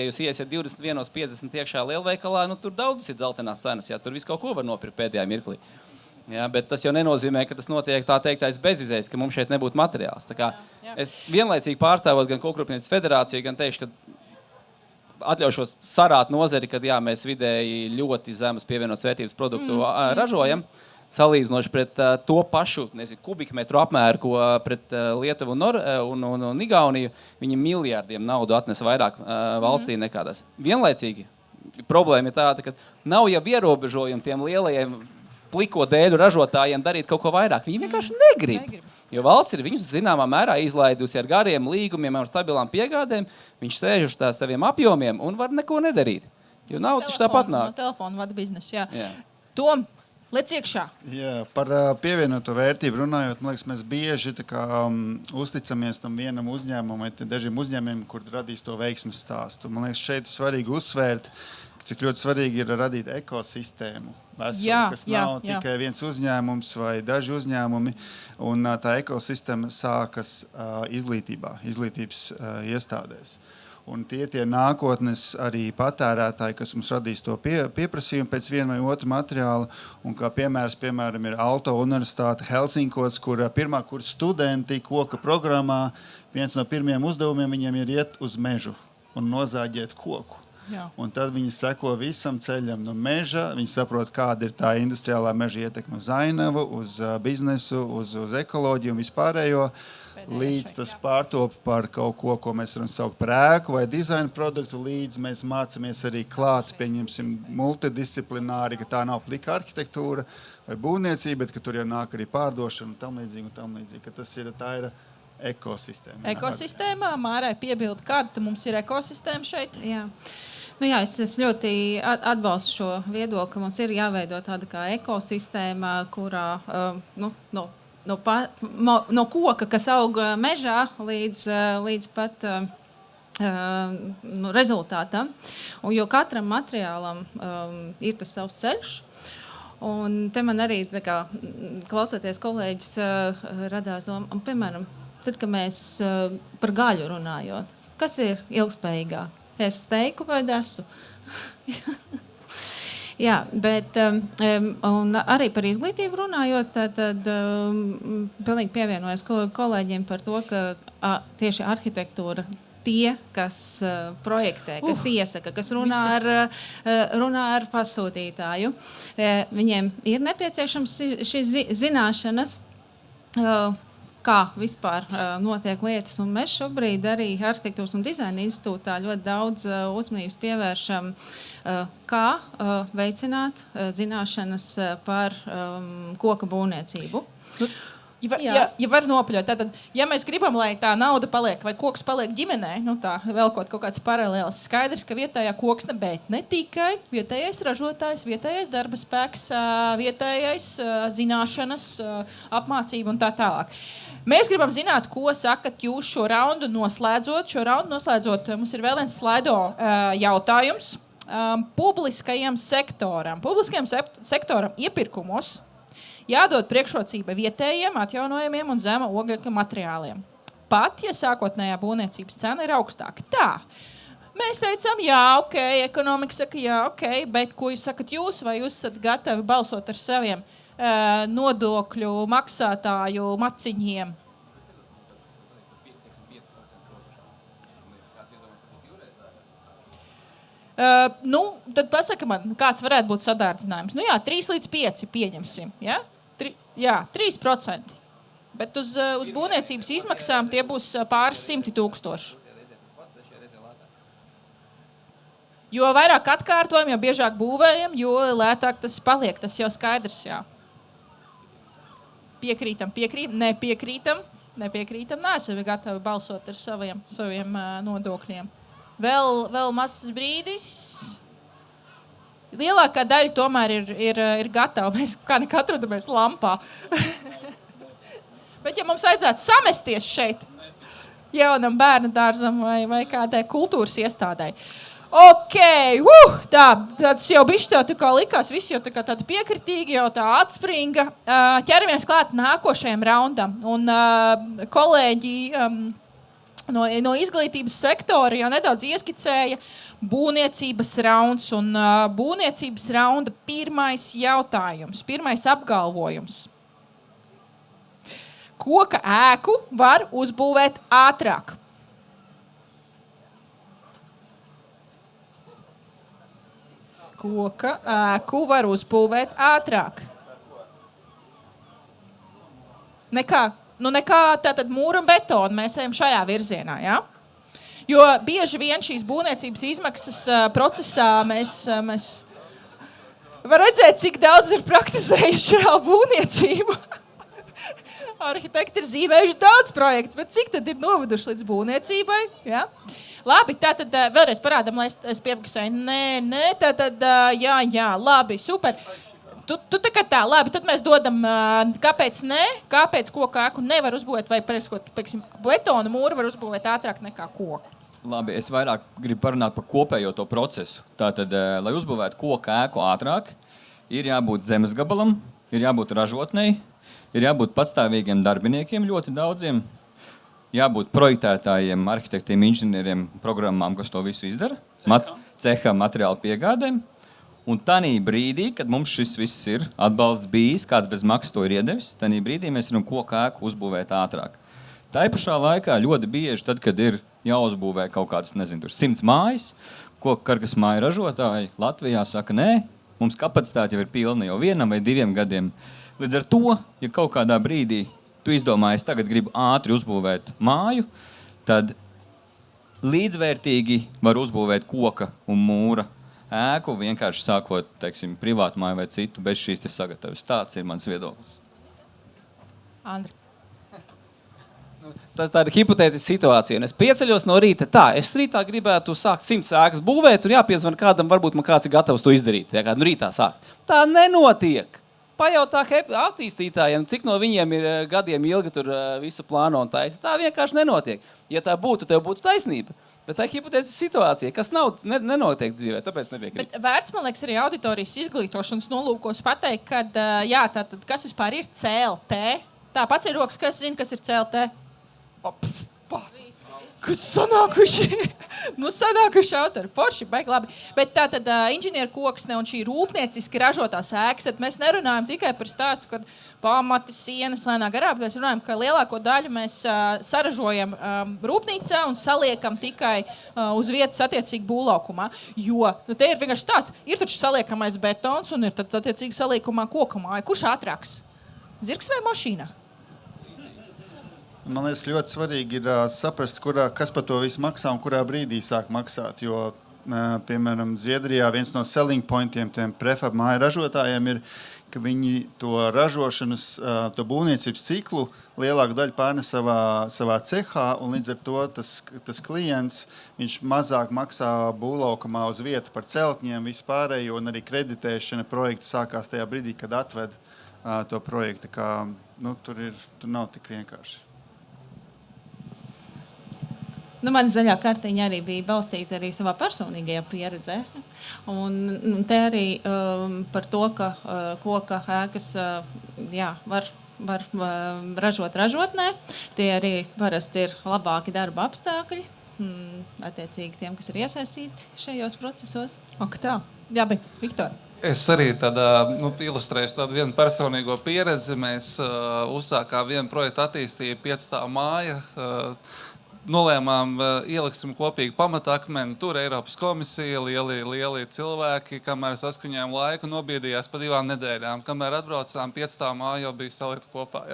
jūs iesiet 21.50 iekšā lielveikalā, tur daudz ir dzeltenās cenas. Ja? Tur visu kaut ko var nopirkt pēdējā mirklī. Ja, bet tas jau nenozīmē, ka tas notiek tā teiktais bezizējas, ka mums šeit nebūtu materiāls. Tā kā es vienlaicīgi pārstāvot gan Kokrūpniecības federāciju, gan teikšu, ka atļaušos sarāt nozari, kad jā, mēs vidēji ļoti zemes pievienotas vērtības produktu ražojam. salīdzinoši pret to pašu kubikmetru apmēru, ko pret Lietuvu un Igauniju, viņi miljārdiem naudu atnes vairāk valstī nekā tas. Vienlaicīgi problēma ir tāda, ka nav jau ierobežojumi tiem lielajiem pliko dēļu ražotājiem darīt kaut ko vairāk. Viņi vienkārši negrib. Jo valsts ir viņus zināmā mērā izlaidusi ar gariem līgumiem, ar stabilām piegādēm. Viņš sēž uz tās saviem apjomiem un var neko nedarīt. Jo nav taču tāpat nāk.
No telefona vada biznesu, jā. Tom, lec iekšā.
Jā, par pievienoto vērtību runājot, man liekas, mēs bieži uzticamies tam vienam uzņēmumam vai dažiem uzņēmumiem, kur radīs to veiksmes stāstu. Man liekas, šeit ir svarīgi uzsvērt, cik ļoti svarīgi ir radīt ekosistēmu, kas nav tikai viens uzņēmums vai daži uzņēmumi, un tā ekosistēma sākas izglītības iestādēs. Un tie nākotnes arī patērētāji, kas mums radīs to pieprasījumu pēc viena vai otra materiāla, un kā piemēram, ir Aalto universitāte Helsinkots, kur pirmā kursa studenti koka programmā, viens no pirmiem uzdevumiem viņiem ir iet uz mežu un nozāģēt koku. Jā. Un tad viņi seko visam ceļam no meža, viņi saprot, kāda ir tā industriālā meža ietekme uz ainavu, uz biznesu, uz ekoloģiju un vispārējo, līdz tas pārtop par kaut ko mēs varam saukt par ēku vai dizaina produktu, līdz mēs mācamies arī klāt, pieņemsim multidisciplināri, ka tā nav plika arhitektūra vai būvniecība, bet ka tur jau nāk arī pārdošana un tam līdzīgi, ka tā ir ekosistēma.
Ekosistēmā, Mārai piebilda, kāda mums ir ekosistēma šeit?
Jā. Es ļoti atbalstu šo viedokli, ka mums ir jāveido tāda kā ekosistēma, kurā no koka, kas aug mežā, līdz pat rezultātam. Jo katram materiālam ir tas savs ceļš. Un te man arī, klausoties kolēģis, radās doma, piemēram, tad, kad mēs par gaļu runājot, kas ir ilgspējīgāk? Es steiku vai desu? Jā, bet un arī par izglītību runājot, tad pilnīgi pievienojos kolēģiem par to, ka tieši arhitektūra tie, kas projektē, kas iesaka, kas runā ar pasūtītāju, viņiem ir nepieciešams šīs zināšanas, kā vispār notiek lietas. Un mēs šobrīd arī Arhitektūras un dizaina institūtā ļoti daudz uzmanības pievēršam, kā veicināt zināšanas par koka būvniecību.
Ja var nopaļot, tātad, ja mēs gribam, lai tā nauda paliek, vai koks paliek ģimenē, tā velkot kaut kāds paralēls, skaidrs, ka vietējā koksne, bet ne tikai vietējais ražotājs, vietējais darba spēks, vietējais zināšanas, apmācība un tā tālāk. Mēs gribam zināt, ko sakat jūs šo raundu noslēdzot. Šo raundu noslēdzot, mums ir vēl viens slaido jautājums. Publiskajam sektoram iepirkumos jādod priekšrocība vietējiem, atjaunojamiem un zema oglekļa materiāliem. Pat, ja sākotnējā būvniecības cena ir augstāka. Tā. Mēs teicām, jā, ok, ekonomika saka, jā, ok, bet ko jūs sakat vai jūs esat gatavi balsot ar saviem nodokļu maksātāju maciņiem? Tad pasaka man, kāds varētu būt sadārdzinājums. 3 līdz 5 pieņemsim. Ja? 3%. Bet uz būvniecības izmaksām tie būs pāris 100,000. Jo vairāk atkārtojam, jo biežāk būvējam, jo lētāk tas paliek. Tas jau skaidrs, jā. Piekrītam, nepiekrītam. Neesam gatavi balsot ar saviem nodokļiem. Vēl mazs brīdis. Lielākā daļa tomēr ir gatava. Mēs kā nekad atrodamies lampā. Bet ja mums vajadzētu samesties šeit jaunam bērnu dārzam vai kādai kultūras iestādai. Ok, tas jau bišķi tā kā likās, viss jau tā kā tāda piekritīgi, jau tā atspringa. Ķeramies klāt nākošajam raundam. Un kolēģi no izglītības sektora jau nedaudz ieskicēja būvniecības rauns. Un būvniecības raunda pirmais jautājums, pirmais apgalvojums. Koka ēku var uzbūvēt ātrāk. Koka ēku var uzbūvēt ātrāk. nekā tātad mūra un betona. Mēs ejam šajā virzienā, ja? Jo bieži vien šīs būvniecības izmaksas procesā mēs var redzēt, cik daudz ir praktizējuši reāli būvniecību. Arhitekti ir zīmējuši daudz projektus, bet cik tad ir noveduši līdz būvniecībai? Ja? Labi, tātad vēlreiz parādam, lai es piefiksēju. Nē, tātad, jā, labi, super. Tu tā kā tā, labi, tad mēs dodam, kāpēc ne, kāpēc koku ēku nevar uzbūvēt, vai, pieksim, betona mūru var uzbūvēt ātrāk nekā koku.
Labi, es vairāk gribu parunāt par kopējo to procesu. Tātad, lai uzbūvētu koku ēku ātrāk, ir jābūt zemes gabalam, ir jābūt ražotnei, ir jābūt patstāvīgiem darbiniekiem ļoti daudziem, jābūt projektētājiem, arhitektiem, inženieriem, programmām, kas to visu izdara, ceha materiālu piegādēm. Un tanī brīdī, kad mums šis viss ir atbalsts bijis, kāds bez maksas to ir iedevis, tanī brīdī mēs varam koku ēku uzbūvēt ātrāk. Tā pašā laikā ļoti bieži, tad, kad ir jāuzbūvē kaut kādas, 100 mājas, koku karkas māju ražotāji Latvijā saka, nē, mums kapacitāte jau ir pilna jau 1 vai 2 gadiem. Līdz ar to, ja kaut kādā brīdī tu izdomājies, tagad gribu ātri uzbūvēt māju, tad līdzvērtīgi var uzbūvēt koka un mūra ēku, vienkārši sākot, teiksim, privātu māju vai citu, bez šīs te sagatavas. Tāds ir mans viedoklis.
Andri.
Tas tā ir hipotētiska situācija. Un es pieceļos no rīta es rītā gribētu sākt 100 ēkas būvēt, un jāpiezvan kādam, varbūt man kāds ir gatavs to izdarīt. Ja kādu rītā sākt. Tā nenotiek. Pajautā attīstītājiem, cik no viņiem ir gadiem ilgi tur visu plāno un taisa. Tā vienkārši nenotiek. Ja tā būtu, tev būtu taisnība. Bet tā ir hipotētiska situācija, kas nenotiek dzīvē, tāpēc nepiekrīt.
Bet vērts, man liekas, arī auditorijas izglītošanas nolūkos pateikt, kad, tātad, kas vispār ir CLT? Tā pats ir rokas, kas zina, kas ir CLT? Pats. Kas sanākuši? Sanākuši autori. Forši, baigi labi. Bet tātad inženieru koksne un šī rūpnieciski ražotās ēkas, tad mēs nerunājam tikai par stāstu, kad pamati, sienas, lēnā garā, bet mēs runājam, ka lielāko daļu mēs saražojam rūpnīcā un saliekam tikai uz vietas attiecīgi būvlaukumā. Jo, te ir vienkārši tāds, ir taču saliekamais betons un ir tad attiecīgi saliekumā koku māja. Kurš ātrāks? Zirgs vai mašīna?
Man liekas, ļoti svarīgi ir saprast, kas par to visu maksā un kurā brīdī sāk maksāt. Jo, piemēram, Zviedrijā viens no selling pointiem tiem prefab māju ražotājiem ir, ka viņi to ražošanas, to būvniecības ciklu lielāku daļu pārnes savā cehā, un līdz ar to tas klients, viņš mazāk maksā būvlaukumā uz vietu par celtņiem, vispārējo, un arī kreditēšana projekta sākās tajā brīdī, kad atved to projektu. Kā, tur nav tik vienkārši.
Man zaļā kartiņa arī bija balstīta arī savā personīgajā pieredzē. Un te arī par to, ka koka ēkas var ražot ražotnē. Tie arī parasti ir labāki darba apstākļi, attiecīgi tiem, kas ir iesaistīti šajos procesos.
Ak tā. Jā, bet Viktor.
Es arī ilustrēšu tādu vienu personīgo pieredzi. Mēs uzsākām vienu projektu attīstību 5 māja. Nolēmām, ieliksim kopīgi pamatakmeni. Tur Eiropas komisija, lieli cilvēki, kamēr saskaņojām laiku, nobiedījās pa 2 nedēļām. Kamēr atbraucām, 5 māja jau bija saliekta kopā.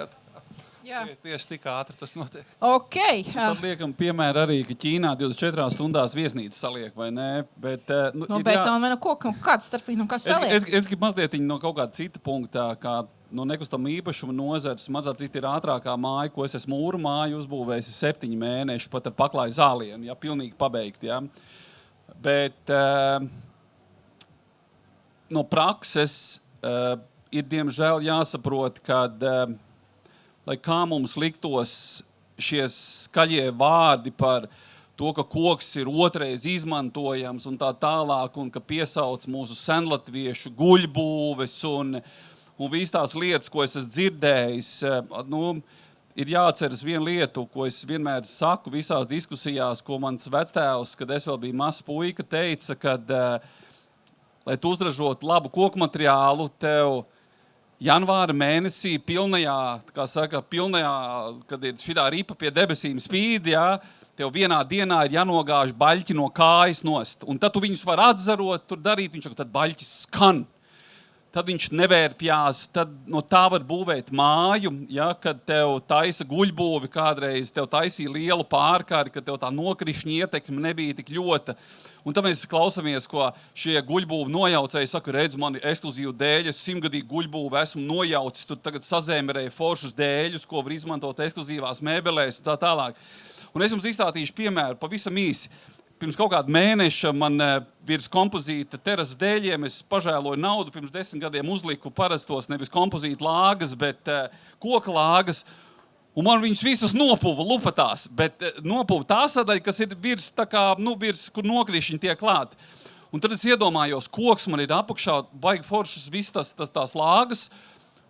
Jā. Tieši tik ātri tas notiek.
Ok.
Tad liekam piemēru arī, ka Ķīnā 24 stundās viesnīca saliek, vai ne? Bet,
betona koka, kāds starpīgi, kas saliek?
Es gribu mazliet no kaut kāda cita punktā, kā no nekustamā īpašuma nozares, mazāk cita ir ātrākā māja, ko es esmu mūru māju uzbūvējis 7 mēneši, pat ar paklāju zālienu, pilnīgi pabeigt. Ja? Bet no prakses ir diemžēl jāsaprot, kad, lai kā mums liktos šie skaļie vārdi par to, ka koks ir otrais izmantojams un tā tālāk, un ka piesauc mūsu senlatviešu guļbūves un visas tās lietas, ko es esmu dzirdējis, ir jāatceras viena lietu, ko es vienmēr saku visās diskusijās, ko mans vectēvs, kad es vēl biju mazs puika, teica, kad, lai tu uzražotu labu koku materiālu, tev janvāra mēnesī pilnajā, kad ir šitā ripa pie debesīm spīd, tev vienā dienā ir jānogāž baļķi no kājas nost. Un tad tu viņus var atzarot, tur darīt, viņš saka, tad baļķis skan. tad viņš nevērpjās, tad no tā var būvēt māju, ja, kad tev taisa guļbūvi kādreiz, tev taisīja lielu pārkari, kad tev tā nokrišņa ietekme nebija tik ļoti. Un tad mēs klausamies, ko šie guļbūvi nojaucēji saka, redz, man ekskluzīvu dēļu, es 100-gadīgu guļbūvi esmu nojaucis, tur tagad sazēmerēju foršus dēļus, ko var izmantot ekskluzīvās mēbelēs un tā tālāk. Un es jums izstātīšu piemēru pavisam īsi. Pirms kaut kāda mēneša man virs kompozīta terases dēļiem es pažēloju naudu, pirms 10 gadiem uzliku parastos nevis kompozīta lāgas, bet koka lāgas, un man viņus visus nopuva lupatās, bet nopuva tā sadaļa, kas ir virs, tā kā, virs kur nokrišņi tiek klāt. Un tad es iedomājos, koks man ir apakšā, baigi foršas visas tās lāgas,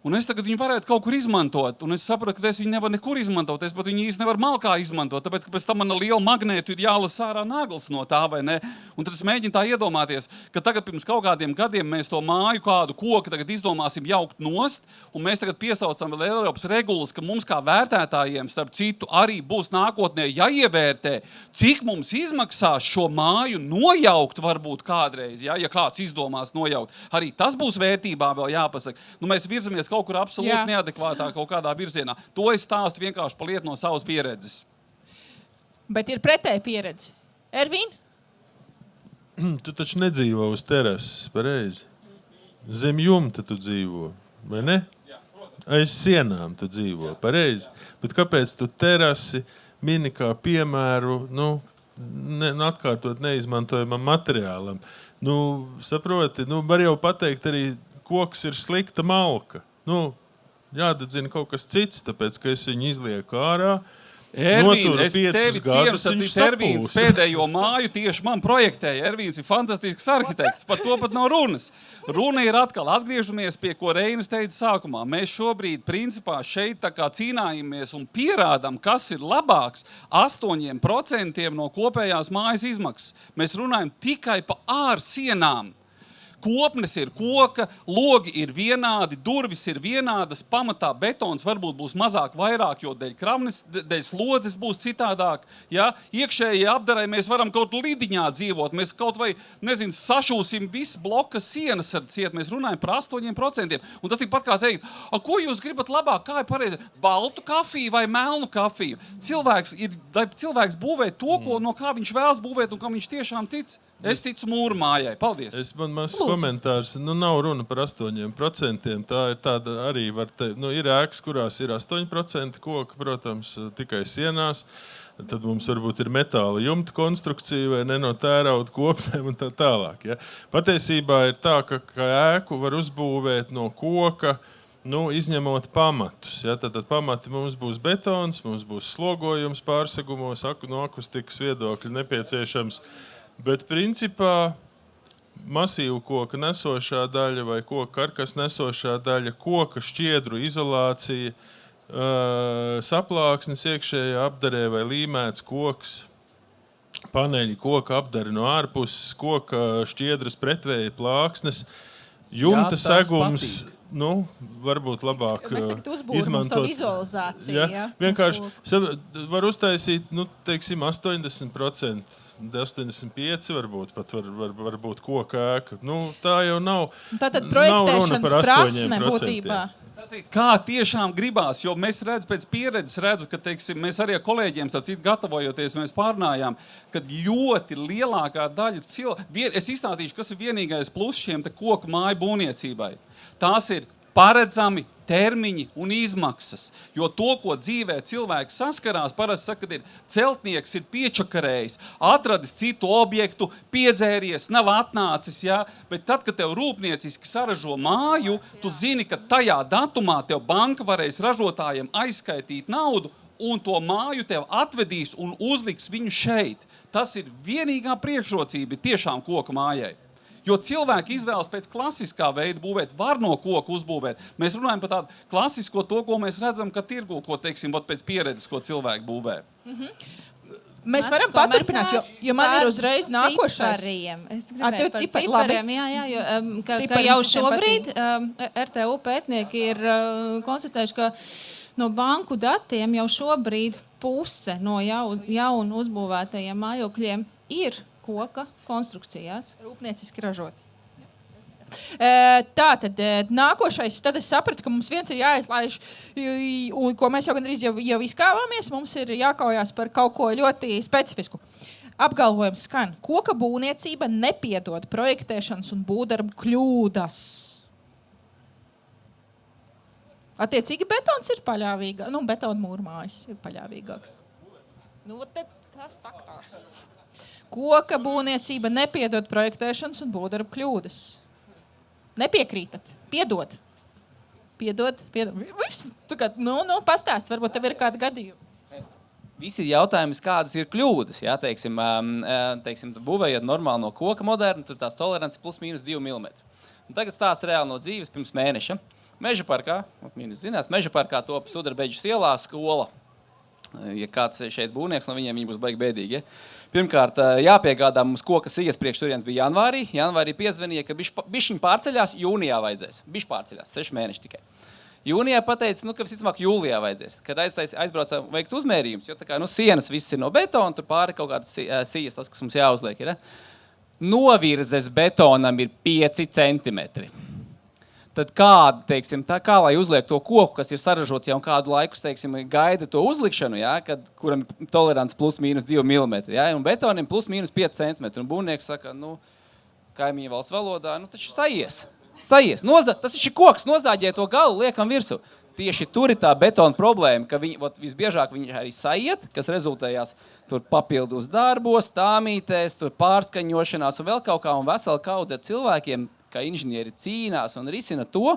un es tagad viņu varētu kaut kur izmantot, un es sapratu, ka es viņu nevaru nekur izmantot, es pat viņu īsti nevaru malkā izmantot, tāpēc, ka pēc tam man liela magnētu ir jālas ārā nagls no tā, vai ne? Un tad es mēģinu tā iedomāties, ka tagad pirms kaut kādiem gadiem mēs to māju kādu koku tagad izdomāsim jaukt nost, un mēs tagad piesaucam vēl Eiropas regulas, ka mums kā vērtētājiem, starp citu, arī būs nākotnē jāievērtē, cik mums izmaksās šo māju nojaukt varbūt kādreiz, ja kāds izdomās nojaukt. Arī tas būs vērtībā vēl jāpasaka. Mēs virzamies kaut kur absolūti neadekvātā kaut kādā virzienā. To es stāstu vienkārši pa lietu no savas pieredzes.
Bet ir pretēji pieredze. Ervīn?
Tu taču nedzīvo uz terases, pareizi. Zem jumta tu dzīvo, vai ne? Aiz sienām tu dzīvo, pareizi. Bet kāpēc tu terasi mini kā piemēru, atkārtot neizmantojamam materiālam? Saproti, var jau pateikt arī, koks ir slikta malka. Jādedzina kaut kas cits, tāpēc, ka es viņu izlieku ārā.
Ervīn, es tevi cienu, Ervīns pēdējo māju tieši man projektēja. Ervīns ir fantastisks arhitekts, par to pat nav runas. Runa ir atkal, atgriežamies pie, ko Reinis teica sākumā. Mēs šobrīd, principā, šeit tā kā cīnājamies un pierādam, kas ir labāks 8% no kopējās mājas izmaksas. Mēs runājam tikai pa ārsienām. Kopnes ir koka, logi ir vienādi, durvis ir vienādas, pamatā betons varbūt būs mazāk vairāk, jo dēļ kravnes, dēļ slodzes būs citādāk. Ja? Iekšējie apdarai mēs varam kaut lidiņā dzīvot, mēs kaut vai, sašūsim visu bloka sienas ar ciet, mēs runājam par 8%. Un tas tikpat kā teikt, ko jūs gribat labāk, kā ir pareizi, baltu kafiju vai melnu kafiju? Cilvēks būvē to, no kā viņš vēlas būvēt un kā viņš tiešām tic. Es ticu mūru mājai. Paldies.
Man mazs komentārs. Nav runa par 8%. Tā ir tāda arī, ir ēkas, kurās ir 8% koka, protams, tikai sienās. Tad mums varbūt ir metāla jumta konstrukcija vai no tērauda kopnēm un tā tālāk. Ja? Patiesībā ir tā, ka ēku var uzbūvēt no koka, izņemot pamatus. Ja? Tad pamati mums būs betons, mums būs slogojums pārsegumos, no akustikas viedokļa nepieciešams. Bet principā masīvu koka nesošā daļa vai koka karkas nesošā daļa, koka šķiedru izolācija, saplāksnes iekšējā apdarē vai līmēts koks, paneļi koka apdari no ārpuses, koka šķiedras pretvēja plāksnes, jumta segums, varbūt labāk izmantot.
Vizualizāciju,
vienkārši var uztaisīt, 80%. 85 varbūt pat var būt koka ēka. Tā jau nav.
Tātad projektēšanas prasme būtībā.
Tas ir kā tiešām gribās, jo mēs pēc pieredzes redzu, ka, mēs arī ar kolēģiem, gatavojoties, mēs pārnājām, ka ļoti lielākā daļa cilvēku, es izstāstīšu, kas ir vienīgais plus šiem koku māju būvniecībai. Tās ir paredzami termiņi un izmaksas, jo to, ko dzīvē cilvēks saskarās, parasti saka, ka celtnieks ir piečakarējis, atradis citu objektu, piedzēries, nav atnācis, bet tad, kad tev rūpnieciski saražo māju, tu zini, ka tajā datumā tev banka varēs ražotājiem aizskaitīt naudu un to māju tev atvedīs un uzliks viņu šeit. Tas ir vienīgā priekšrocība tiešām koka mājai. Jo cilvēki izvēlas pēc klasiskā veida būvēt, var no koka uzbūvēt. Mēs runājam par tādu klasisko to, ko mēs redzam, ka tirgu, ko pēc pieredzes, ko cilvēki būvē.
Mēs varam paturpināt, jo man ir uzreiz nākošais.
Es gribēju par cipariem, ka jau šobrīd RTU pētnieki ir konstatējuši, ka no banku datiem jau šobrīd puse no jaunu uzbūvētajiem mājokļiem ir koka konstrukcijās.
Rūpnieciski ražot. Tātad nākošais, tad es sapratu, ka mums viens ir jāizlaiž, un ko mēs jau gandrīz jau izkāvāmies, mums ir jākaujās par kaut ko ļoti specifisku. Apgalvojums skan, koka būvniecība nepiedod projektēšanas un būvdarbu kļūdas. Attiecīgi betons ir paļāvīgāks, betona mūrmājas ir paļāvīgāks. Tas faktors. Koka būvniecība nepiedod projektēšanas un būvdarbu kļūdas. Nepiekrītat? Piedod. Viss. Pastāst, varbūt tev ir kādi gadījumi.
Visi ir jautājumi, kādas ir kļūdas. Ja? Teiksim, būvējot normāli no koka modernu, tur tās tolerants plus mīnus 2 mm. Un tagad stāsts reāli no dzīves pirms mēneša. Meža parkā, Meža parkā top Sudrabeģis ielā skola. Ja kāds šeit būvnieks, no viņiem viņi būs baigi bēdīgi. Ja? Pirmkārt, jāpiegādā mums koka sijas priekš turienes bija janvārī. Janvārī piezvanīja, ka bišķiņ pārceļās, jūnijā vajadzēs. Bišķi pārceļās, 6 mēneši tikai. Jūnijā pateica, ka visticamāk jūlijā vajadzēs. Kad aizbraucām veikt uzmērījumus, jo tā kā, sienas viss ir no betona, tur pāri kaut kādas sijas, tas, kas mums jāuzliek. Ir, ja? Novirzes betonam ir 5 centimetri. Tad kā lai uzliek to koku, kas ir saražots jau kādu laiku, gaida to uzlikšanu, ja, kuram ir tolerants plus mīnus 2 mm, ja, un betonim plus mīnus 5 cm. Un būvnieks saka, kaimiņu valsts valodā, taču sajies. Tas ir koks, nozāģē to galu, liekam virsū. Tieši tur ir tā betona problēma, ka visbiežāk viņi arī sajiet, kas rezultējās tur papildus darbos, tāmītēs, tur pārskaņošanās un vēl kaut kā, un vesela kaudze ar cilvēkiem, kā inženieri cīnās un risina to,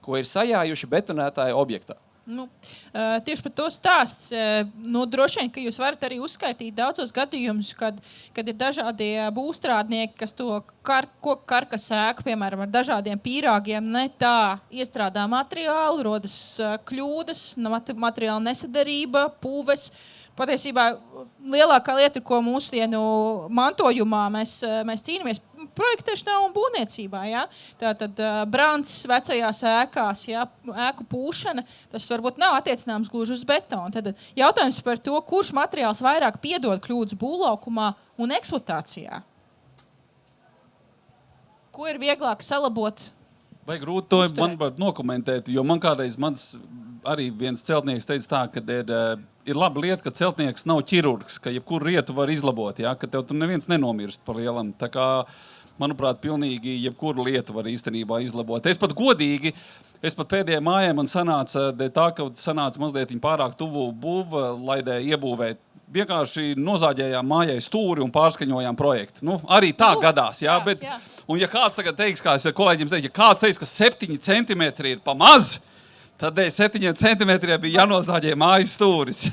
ko ir sajājuši betonētāju objektā.
Tieši par to stāsts. Droši vien, ka jūs varat arī uzskaitīt daudzos gadījumus, kad ir dažādie būvstrādnieki, kas to koku karkas ēku, piemēram, ar dažādiem pīrāgiem, ne tā iestrādā materiālu, rodas kļūdas, materiāla nesadarība, pūves. Patiesībā lielākā lieta, ko mūsdienu mantojumā mēs cīnāmies, projektēšanā un būvniecībā. Ja? Tātad brāns vecajās ēkās, ja? Ēku pūšana, tas varbūt nav attiecināms gluži uz betonu. Tad jautājums par to, kurš materiāls vairāk piedod kļūdas būvlaukumā un eksploatācijā. Ko ir vieglāk salabot?
Vai grūti to man nokomentēt, jo man kādreiz arī viens celtnieks teica tā, ka ir laba lieta, ka celtnieks nav ķirurgs, ka jebkuru rietu var izlabot, ja? Ka tev tur neviens nenomirst par lielam. Tā kā, manuprāt, pilnīgi jebkuru lietu var īstenībā izlabot. Es pat pēdējā mājā man sanāca mazliet pārāk tuvu būvlaidē iebūvēt. Vienkārši nozāģējām mājai stūri un pārskaņojām projektu. Arī tā gadās, jā, bet... Jā. Un ja kāds tagad teiks, kā es ar kolēģiem teicu, ja kāds teiks, ka 7 centimetri ir pa maz, tad 7 centimetriem bija jānozāģē mājas stūris.